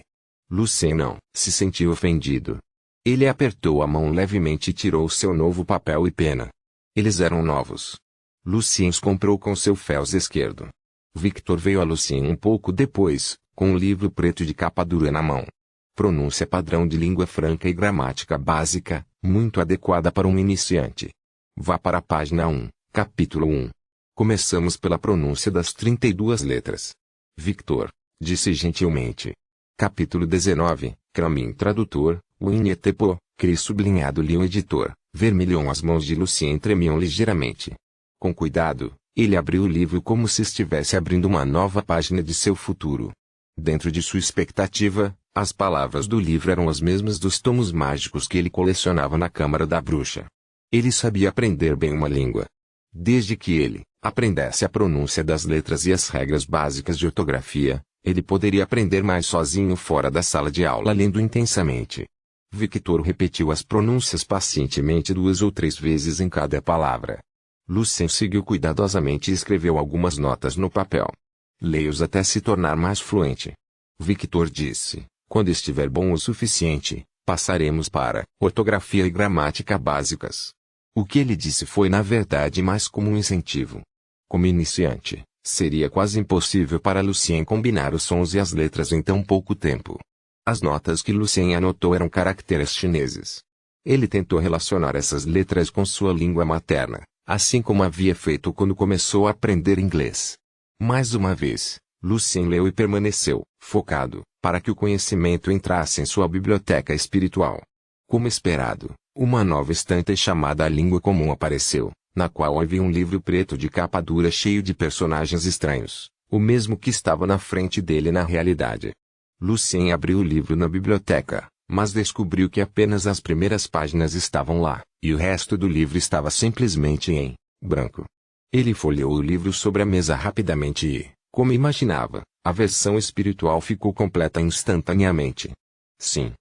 Lucien não se sentiu ofendido. Ele apertou a mão levemente e tirou seu novo papel e pena. Eles eram novos. Lucien os comprou com seu felz esquerdo. Victor veio a Lucien um pouco depois, com um livro preto de capa dura na mão. Pronúncia padrão de língua franca e gramática básica, muito adequada para um iniciante. Vá para a página 1, capítulo 1. Começamos pela pronúncia das 32 letras. Victor disse gentilmente. Capítulo 19, Cramin tradutor, Winnetepo, Cris sublinhado Lion editor, vermelham as mãos de Lucien tremiam ligeiramente. Com cuidado, ele abriu o livro como se estivesse abrindo uma nova página de seu futuro. Dentro de sua expectativa, as palavras do livro eram as mesmas dos tomos mágicos que ele colecionava na Câmara da Bruxa. Ele sabia aprender bem uma língua. Desde que ele aprendesse a pronúncia das letras e as regras básicas de ortografia, ele poderia aprender mais sozinho fora da sala de aula lendo intensamente. Victor repetiu as pronúncias pacientemente 2 ou 3 vezes em cada palavra. Lucien seguiu cuidadosamente e escreveu algumas notas no papel. Leia-os até se tornar mais fluente. Victor disse, quando estiver bom o suficiente, passaremos para ortografia e gramática básicas. O que ele disse foi na verdade mais como um incentivo. Como iniciante, seria quase impossível para Lucien combinar os sons e as letras em tão pouco tempo. As notas que Lucien anotou eram caracteres chineses. Ele tentou relacionar essas letras com sua língua materna, assim como havia feito quando começou a aprender inglês. Mais uma vez, Lucien leu e permaneceu, focado, para que o conhecimento entrasse em sua biblioteca espiritual. Como esperado, uma nova estante chamada A Língua Comum apareceu, na qual havia um livro preto de capa dura cheio de personagens estranhos, o mesmo que estava na frente dele na realidade. Lucien abriu o livro na biblioteca, mas descobriu que apenas as primeiras páginas estavam lá, e o resto do livro estava simplesmente em branco. Ele folheou o livro sobre a mesa rapidamente e, como imaginava, a versão espiritual ficou completa instantaneamente. Sim.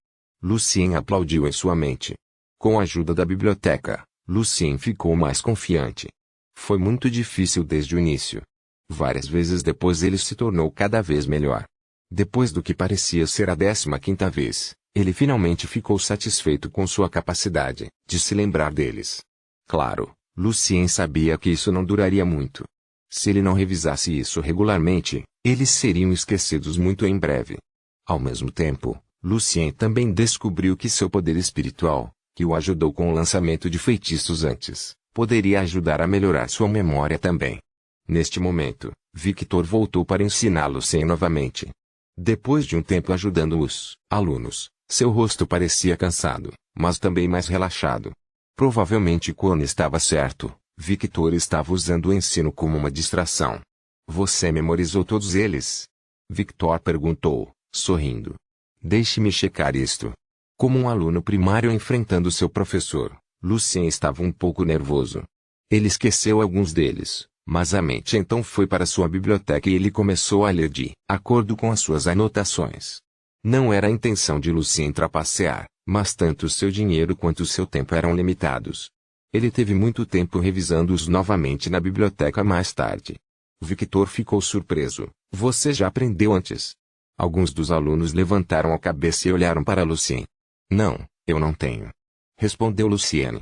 Lucien aplaudiu em sua mente. Com a ajuda da biblioteca, Lucien ficou mais confiante. Foi muito difícil desde o início. Várias vezes depois ele se tornou cada vez melhor. Depois do que parecia ser a 15ª vez, ele finalmente ficou satisfeito com sua capacidade de se lembrar deles. Claro, Lucien sabia que isso não duraria muito. Se ele não revisasse isso regularmente, eles seriam esquecidos muito em breve. Ao mesmo tempo, Lucien também descobriu que seu poder espiritual, que o ajudou com o lançamento de feitiços antes, poderia ajudar a melhorar sua memória também. Neste momento, Victor voltou para ensinar Lucien novamente. Depois de um tempo ajudando os alunos, seu rosto parecia cansado, mas também mais relaxado. Provavelmente Kwon estava certo, Victor estava usando o ensino como uma distração. Você memorizou todos eles? Victor perguntou, sorrindo. Deixe-me checar isto. Como um aluno primário enfrentando seu professor, Lucien estava um pouco nervoso. Ele esqueceu alguns deles, mas a mente então foi para sua biblioteca e ele começou a ler de acordo com as suas anotações. Não era a intenção de Lucien trapacear, mas tanto seu dinheiro quanto seu tempo eram limitados. Ele teve muito tempo revisando-os novamente na biblioteca mais tarde. Victor ficou surpreso. Você já aprendeu antes? Alguns dos alunos levantaram a cabeça e olharam para Lucien. Não, eu não tenho. Respondeu Lucienne.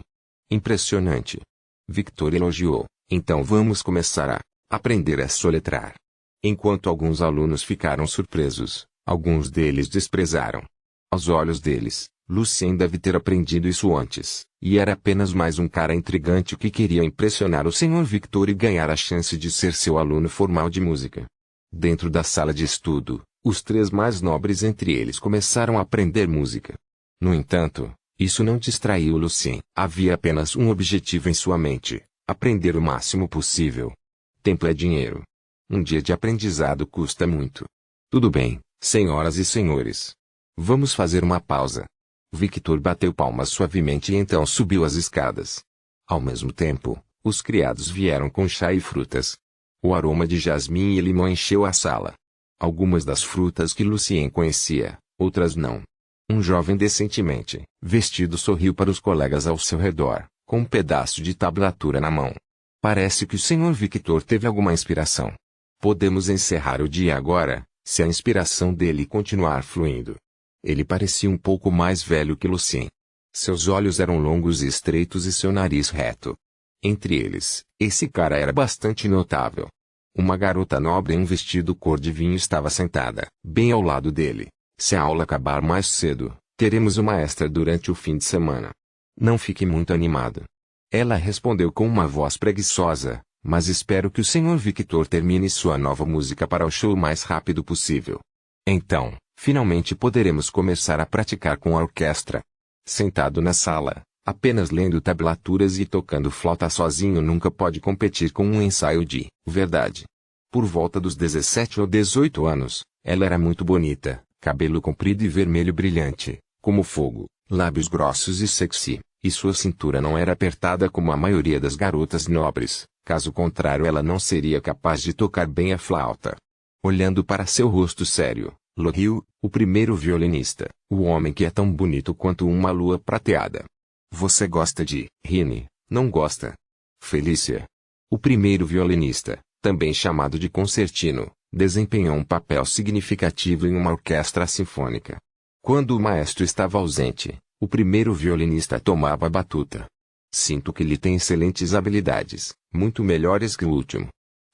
Impressionante. Victor elogiou. Então vamos começar a aprender a soletrar. Enquanto alguns alunos ficaram surpresos, alguns deles desprezaram. Aos olhos deles, Lucien deve ter aprendido isso antes, e era apenas mais um cara intrigante que queria impressionar o Sr. Victor e ganhar a chance de ser seu aluno formal de música. Dentro da sala de estudo, os três mais nobres entre eles começaram a aprender música. No entanto, isso não distraiu Lucien. Havia apenas um objetivo em sua mente: aprender o máximo possível. Tempo é dinheiro. Um dia de aprendizado custa muito. Tudo bem, senhoras e senhores. Vamos fazer uma pausa. Victor bateu palmas suavemente e então subiu as escadas. Ao mesmo tempo, os criados vieram com chá e frutas. O aroma de jasmim e limão encheu a sala. Algumas das frutas que Lucien conhecia, outras não. Um jovem decentemente vestido sorriu para os colegas ao seu redor, com um pedaço de tablatura na mão. Parece que o Sr. Victor teve alguma inspiração. Podemos encerrar o dia agora, se a inspiração dele continuar fluindo. Ele parecia um pouco mais velho que Lucien. Seus olhos eram longos e estreitos e seu nariz reto. Entre eles, esse cara era bastante notável. Uma garota nobre em um vestido cor de vinho estava sentada, bem ao lado dele. Se a aula acabar mais cedo, teremos uma extra durante o fim de semana. Não fique muito animado. Ela respondeu com uma voz preguiçosa, mas espero que o Sr. Victor termine sua nova música para o show o mais rápido possível. Então, finalmente poderemos começar a praticar com a orquestra. Sentado na sala, apenas lendo tablaturas e tocando flauta sozinho nunca pode competir com um ensaio de verdade. Por volta dos 17 ou 18 anos, ela era muito bonita, cabelo comprido e vermelho brilhante, como fogo, lábios grossos e sexy, e sua cintura não era apertada como a maioria das garotas nobres, caso contrário ela não seria capaz de tocar bem a flauta. Olhando para seu rosto sério, Lohil, o primeiro violinista, o homem que é tão bonito quanto uma lua prateada. Você gosta de Rini, não gosta? Felícia. O primeiro violinista, também chamado de concertino, desempenhou um papel significativo em uma orquestra sinfônica. Quando o maestro estava ausente, o primeiro violinista tomava a batuta. Sinto que ele tem excelentes habilidades, muito melhores que o último.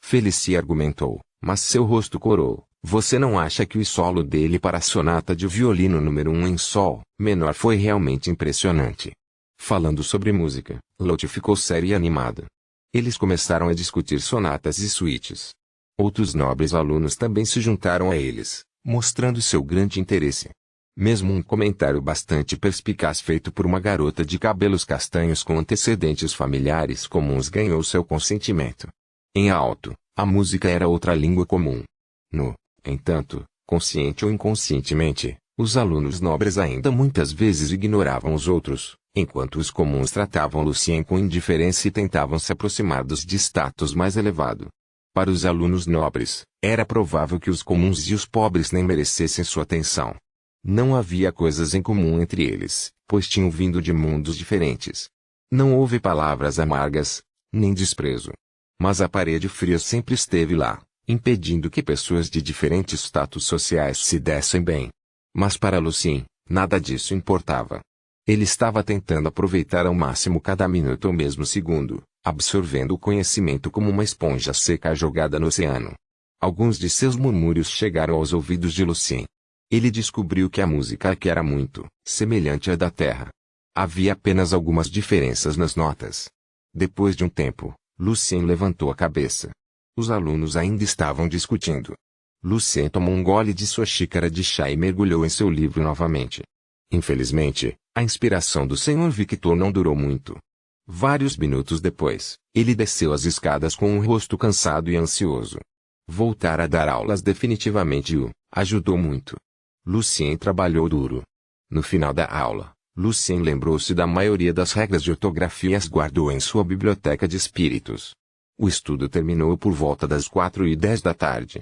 Felicia argumentou, mas seu rosto corou. Você não acha que o solo dele para a sonata de violino número 1 em sol menor foi realmente impressionante? Falando sobre música, Lotte ficou séria e animada. Eles começaram a discutir sonatas e suítes. Outros nobres alunos também se juntaram a eles, mostrando seu grande interesse. Mesmo um comentário bastante perspicaz feito por uma garota de cabelos castanhos com antecedentes familiares comuns ganhou seu consentimento. Em alto, a música era outra língua comum. No entanto, consciente ou inconscientemente, os alunos nobres ainda muitas vezes ignoravam os outros, enquanto os comuns tratavam Lucien com indiferença e tentavam se aproximar dos de status mais elevado. Para os alunos nobres, era provável que os comuns e os pobres nem merecessem sua atenção. Não havia coisas em comum entre eles, pois tinham vindo de mundos diferentes. Não houve palavras amargas, nem desprezo. Mas a parede fria sempre esteve lá, impedindo que pessoas de diferentes status sociais se dessem bem. Mas para Lucien, nada disso importava. Ele estava tentando aproveitar ao máximo cada minuto ou mesmo segundo, absorvendo o conhecimento como uma esponja seca jogada no oceano. Alguns de seus murmúrios chegaram aos ouvidos de Lucien. Ele descobriu que a música aqui era muito semelhante à da terra. Havia apenas algumas diferenças nas notas. Depois de um tempo, Lucien levantou a cabeça. Os alunos ainda estavam discutindo. Lucien tomou um gole de sua xícara de chá e mergulhou em seu livro novamente. Infelizmente, a inspiração do Sr. Victor não durou muito. Vários minutos depois, ele desceu as escadas com um rosto cansado e ansioso. Voltar a dar aulas definitivamente o ajudou muito. Lucien trabalhou duro. No final da aula, Lucien lembrou-se da maioria das regras de ortografia e as guardou em sua biblioteca de espíritos. O estudo terminou por volta das 4:10 da tarde.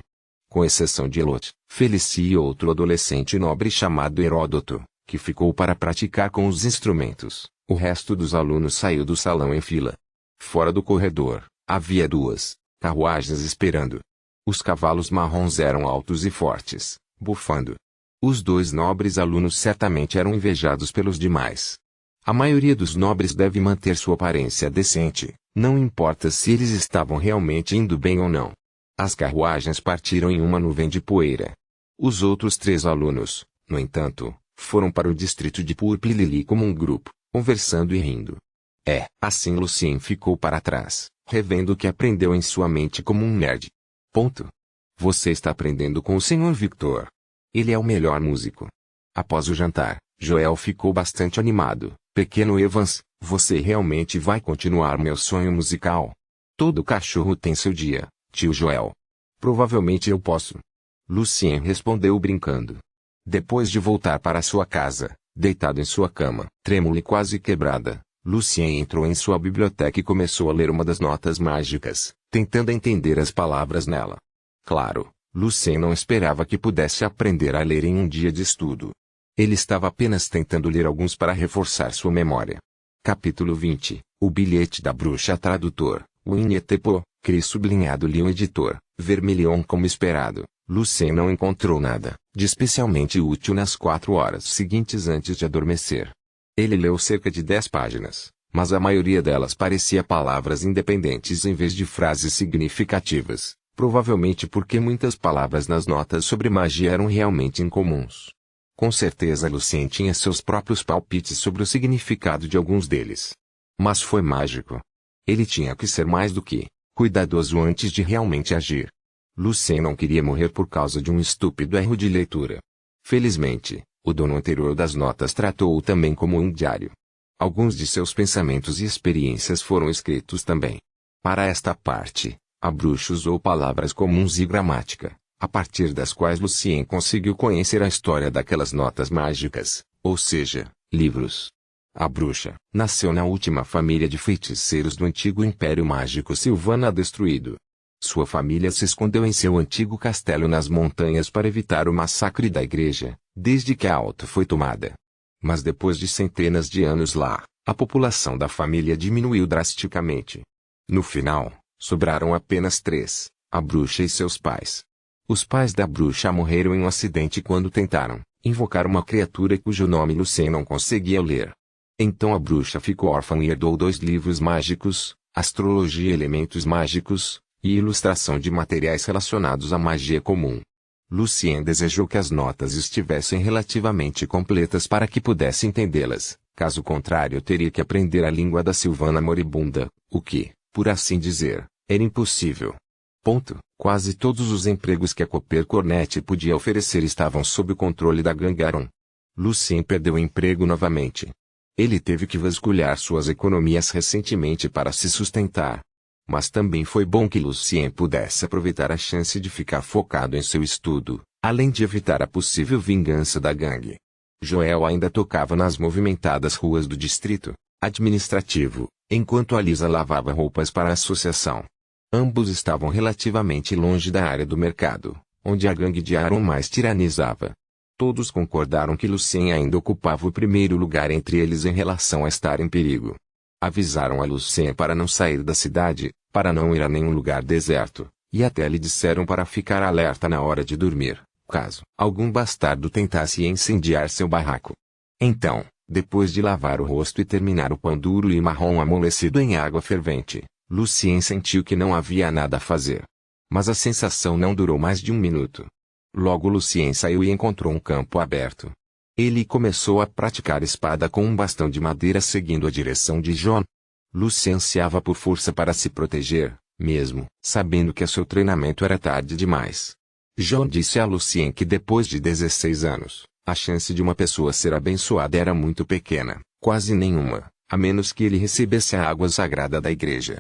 Com exceção de Elot, Felicie e outro adolescente nobre chamado Heródoto, que ficou para praticar com os instrumentos, o resto dos alunos saiu do salão em fila. Fora do corredor, havia duas carruagens esperando. Os cavalos marrons eram altos e fortes, bufando. Os dois nobres alunos certamente eram invejados pelos demais. A maioria dos nobres deve manter sua aparência decente, não importa se eles estavam realmente indo bem ou não. As carruagens partiram em uma nuvem de poeira. Os outros 3 alunos, no entanto, foram para o distrito de Purpilili como um grupo, conversando e rindo. Assim Lucien ficou para trás, revendo o que aprendeu em sua mente como um nerd. Você está aprendendo com o Sr. Victor. Ele é o melhor músico. Após o jantar, Joel ficou bastante animado. Pequeno Evans, você realmente vai continuar meu sonho musical? Todo cachorro tem seu dia, tio Joel. Provavelmente eu posso. Lucien respondeu brincando. Depois de voltar para sua casa, deitado em sua cama, trêmula e quase quebrada, Lucien entrou em sua biblioteca e começou a ler uma das notas mágicas, tentando entender as palavras nela. Claro, Lucien não esperava que pudesse aprender a ler em um dia de estudo. Ele estava apenas tentando ler alguns para reforçar sua memória. Capítulo 20. O bilhete da bruxa. Tradutor, Winnie Tepo, Cris sublinhado Leon editor, Vermilion. Como esperado, Lucien não encontrou nada de especialmente útil nas 4 horas seguintes antes de adormecer. Ele leu cerca de 10 páginas, mas a maioria delas parecia palavras independentes em vez de frases significativas, provavelmente porque muitas palavras nas notas sobre magia eram realmente incomuns. Com certeza Lucien tinha seus próprios palpites sobre o significado de alguns deles. Mas foi mágico. Ele tinha que ser mais do que cuidadoso antes de realmente agir. Lucien não queria morrer por causa de um estúpido erro de leitura. Felizmente, o dono anterior das notas tratou-o também como um diário. Alguns de seus pensamentos e experiências foram escritos também. Para esta parte, a bruxa usou palavras comuns e gramática, a partir das quais Lucien conseguiu conhecer a história daquelas notas mágicas, ou seja, livros. A bruxa nasceu na última família de feiticeiros do antigo Império Mágico Silvana destruído. Sua família se escondeu em seu antigo castelo nas montanhas para evitar o massacre da igreja, desde que a Alto foi tomada. Mas depois de centenas de anos lá, a população da família diminuiu drasticamente. No final, sobraram apenas 3, a bruxa e seus pais. Os pais da bruxa morreram em um acidente quando tentaram invocar uma criatura cujo nome Lucien não conseguia ler. Então a bruxa ficou órfã e herdou 2 livros mágicos, Astrologia e Elementos Mágicos, e Ilustração de Materiais Relacionados à Magia Comum. Lucien desejou que as notas estivessem relativamente completas para que pudesse entendê-las, caso contrário teria que aprender a língua da Silvana moribunda, o que, por assim dizer, era impossível. Quase todos os empregos que a Copper Cornet podia oferecer estavam sob o controle da gangue Aron. Lucien perdeu o emprego novamente. Ele teve que vasculhar suas economias recentemente para se sustentar. Mas também foi bom que Lucien pudesse aproveitar a chance de ficar focado em seu estudo, além de evitar a possível vingança da gangue. Joel ainda tocava nas movimentadas ruas do distrito administrativo, enquanto a Lisa lavava roupas para a associação. Ambos estavam relativamente longe da área do mercado, onde a gangue de Aaron mais tiranizava. Todos concordaram que Lucien ainda ocupava o primeiro lugar entre eles em relação a estar em perigo. Avisaram a Lucien para não sair da cidade, para não ir a nenhum lugar deserto, e até lhe disseram para ficar alerta na hora de dormir, caso algum bastardo tentasse incendiar seu barraco. Então, depois de lavar o rosto e terminar o pão duro e marrom amolecido em água fervente, Lucien sentiu que não havia nada a fazer. Mas a sensação não durou mais de 1 minuto. Logo Lucien saiu e encontrou um campo aberto. Ele começou a praticar espada com um bastão de madeira seguindo a direção de John. Lucien ansiava por força para se proteger, mesmo sabendo que seu treinamento era tarde demais. John disse a Lucien que depois de 16 anos, a chance de uma pessoa ser abençoada era muito pequena, quase nenhuma, a menos que ele recebesse a água sagrada da igreja.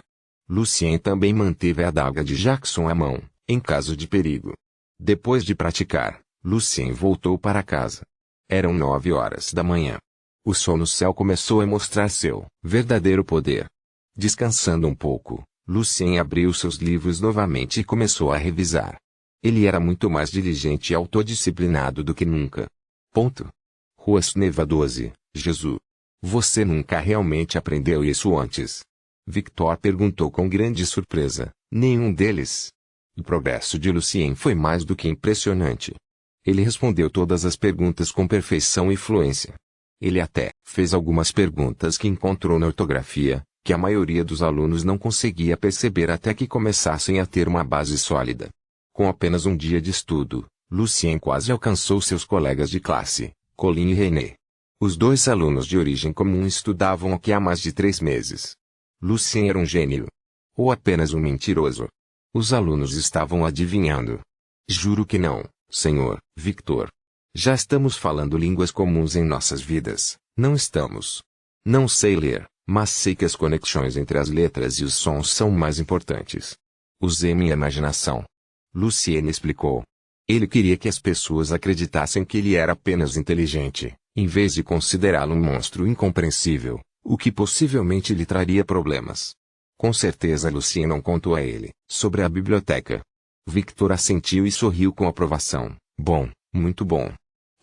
Lucien também manteve a adaga de Jackson à mão, em caso de perigo. Depois de praticar, Lucien voltou para casa. Eram 9 horas da manhã. O sol no céu começou a mostrar seu verdadeiro poder. Descansando um pouco, Lucien abriu seus livros novamente e começou a revisar. Ele era muito mais diligente e autodisciplinado do que nunca. Rua Neva 12, Jesus. Você nunca realmente aprendeu isso antes? Victor perguntou com grande surpresa. Nenhum deles. O progresso de Lucien foi mais do que impressionante. Ele respondeu todas as perguntas com perfeição e fluência. Ele até fez algumas perguntas que encontrou na ortografia, que a maioria dos alunos não conseguia perceber até que começassem a ter uma base sólida. Com apenas um dia de estudo, Lucien quase alcançou seus colegas de classe, Colin e René. Os dois alunos de origem comum estudavam aqui há mais de 3 meses. Lucien era um gênio. Ou apenas um mentiroso. Os alunos estavam adivinhando. Juro que não, senhor Victor. Já estamos falando línguas comuns em nossas vidas, não estamos. Não sei ler, mas sei que as conexões entre as letras e os sons são mais importantes. Usei minha imaginação. Lucien explicou. Ele queria que as pessoas acreditassem que ele era apenas inteligente, em vez de considerá-lo um monstro incompreensível, o que possivelmente lhe traria problemas. Com certeza Lucien não contou a ele sobre a biblioteca. Victor assentiu e sorriu com aprovação. Bom, muito bom.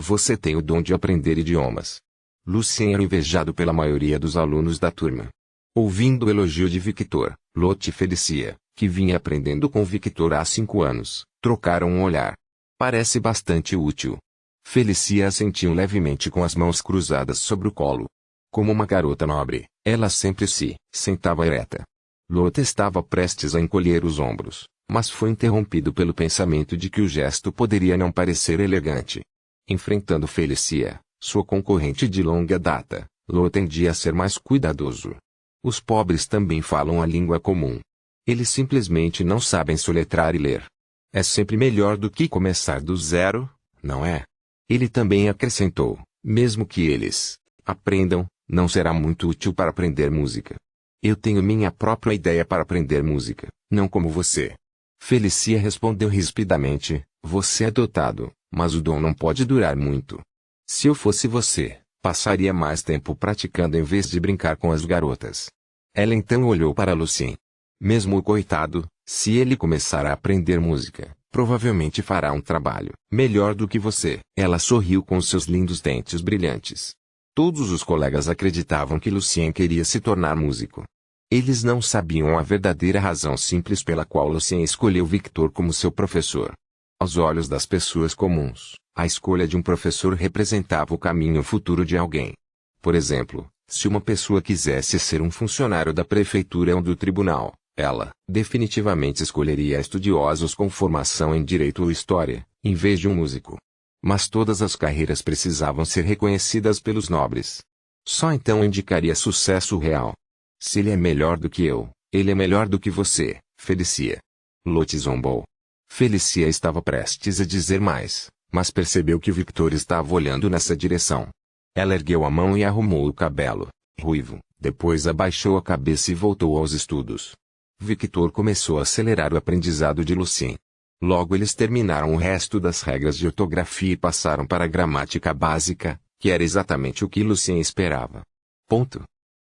Você tem o dom de aprender idiomas. Lucien era invejado pela maioria dos alunos da turma. Ouvindo o elogio de Victor, Lot e Felicia, que vinha aprendendo com Victor há 5 anos, trocaram um olhar. Parece bastante útil. Felicia assentiu levemente com as mãos cruzadas sobre o colo. Como uma garota nobre, ela sempre se sentava ereta. Lot estava prestes a encolher os ombros, mas foi interrompido pelo pensamento de que o gesto poderia não parecer elegante. Enfrentando Felicia, sua concorrente de longa data, Lot tendia a ser mais cuidadoso. Os pobres também falam a língua comum. Eles simplesmente não sabem soletrar e ler. É sempre melhor do que começar do zero, não é? Ele também acrescentou, mesmo que eles aprendam, não será muito útil para aprender música. Eu tenho minha própria ideia para aprender música, não como você. Felicia respondeu rispidamente, você é dotado, mas o dom não pode durar muito. Se eu fosse você, passaria mais tempo praticando em vez de brincar com as garotas. Ela então olhou para Lucien. Mesmo o coitado, se ele começar a aprender música, provavelmente fará um trabalho melhor do que você. Ela sorriu com seus lindos dentes brilhantes. Todos os colegas acreditavam que Lucien queria se tornar músico. Eles não sabiam a verdadeira razão simples pela qual Lucien escolheu Victor como seu professor. Aos olhos das pessoas comuns, a escolha de um professor representava o caminho futuro de alguém. Por exemplo, se uma pessoa quisesse ser um funcionário da prefeitura ou do tribunal, ela definitivamente escolheria estudiosos com formação em direito ou história, em vez de um músico. Mas todas as carreiras precisavam ser reconhecidas pelos nobres. Só então indicaria sucesso real. Se ele é melhor do que eu, ele é melhor do que você, Felicia. Lot zombou. Felicia estava prestes a dizer mais, mas percebeu que Victor estava olhando nessa direção. Ela ergueu a mão e arrumou o cabelo ruivo, depois abaixou a cabeça e voltou aos estudos. Victor começou a acelerar o aprendizado de Lucien. Logo eles terminaram o resto das regras de ortografia e passaram para a gramática básica, que era exatamente o que Lucien esperava.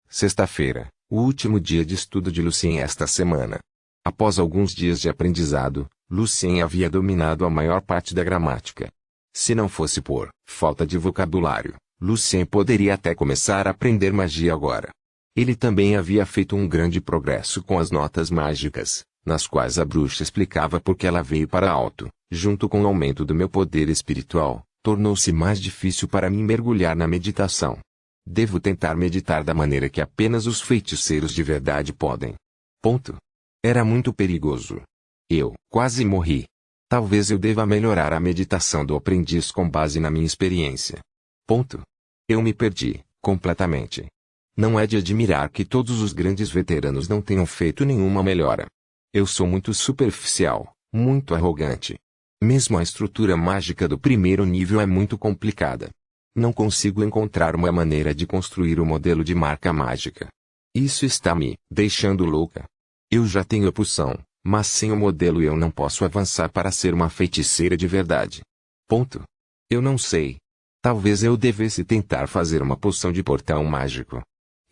Sexta-feira, o último dia de estudo de Lucien esta semana. Após alguns dias de aprendizado, Lucien havia dominado a maior parte da gramática. Se não fosse por falta de vocabulário, Lucien poderia até começar a aprender magia agora. Ele também havia feito um grande progresso com as notas mágicas, nas quais a bruxa explicava por que ela veio para alto. Junto com o aumento do meu poder espiritual, tornou-se mais difícil para mim mergulhar na meditação. Devo tentar meditar da maneira que apenas os feiticeiros de verdade podem. Era muito perigoso. Eu quase morri. Talvez eu deva melhorar a meditação do aprendiz com base na minha experiência. Ponto. Eu me perdi, completamente. Não é de admirar que todos os grandes veteranos não tenham feito nenhuma melhora. Eu sou muito superficial, muito arrogante. Mesmo a estrutura mágica do primeiro nível é muito complicada. Não consigo encontrar uma maneira de construir o modelo de marca mágica. Isso está me deixando louca. Eu já tenho a poção, mas sem o modelo eu não posso avançar para ser uma feiticeira de verdade. Ponto. Eu não sei. Talvez eu devesse tentar fazer uma poção de portão mágico.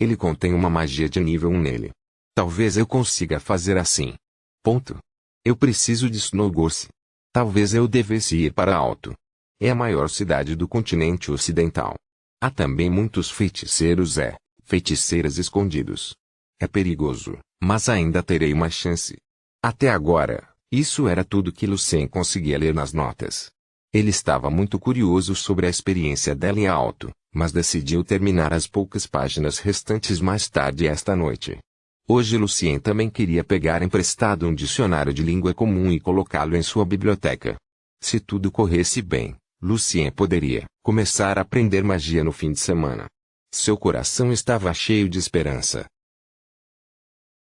Ele contém uma magia de nível 1 nele. Talvez eu consiga fazer assim. Ponto. Eu preciso de Snowgorse. Talvez eu devesse ir para Alto. É a maior cidade do continente ocidental. Há também muitos feiticeiras escondidos. É perigoso, mas ainda terei uma chance. Até agora, isso era tudo que Lucien conseguia ler nas notas. Ele estava muito curioso sobre a experiência dela em Alto, mas decidiu terminar as poucas páginas restantes mais tarde esta noite. Hoje Lucien também queria pegar emprestado um dicionário de língua comum e colocá-lo em sua biblioteca. Se tudo corresse bem, Lucien poderia começar a aprender magia no fim de semana. Seu coração estava cheio de esperança.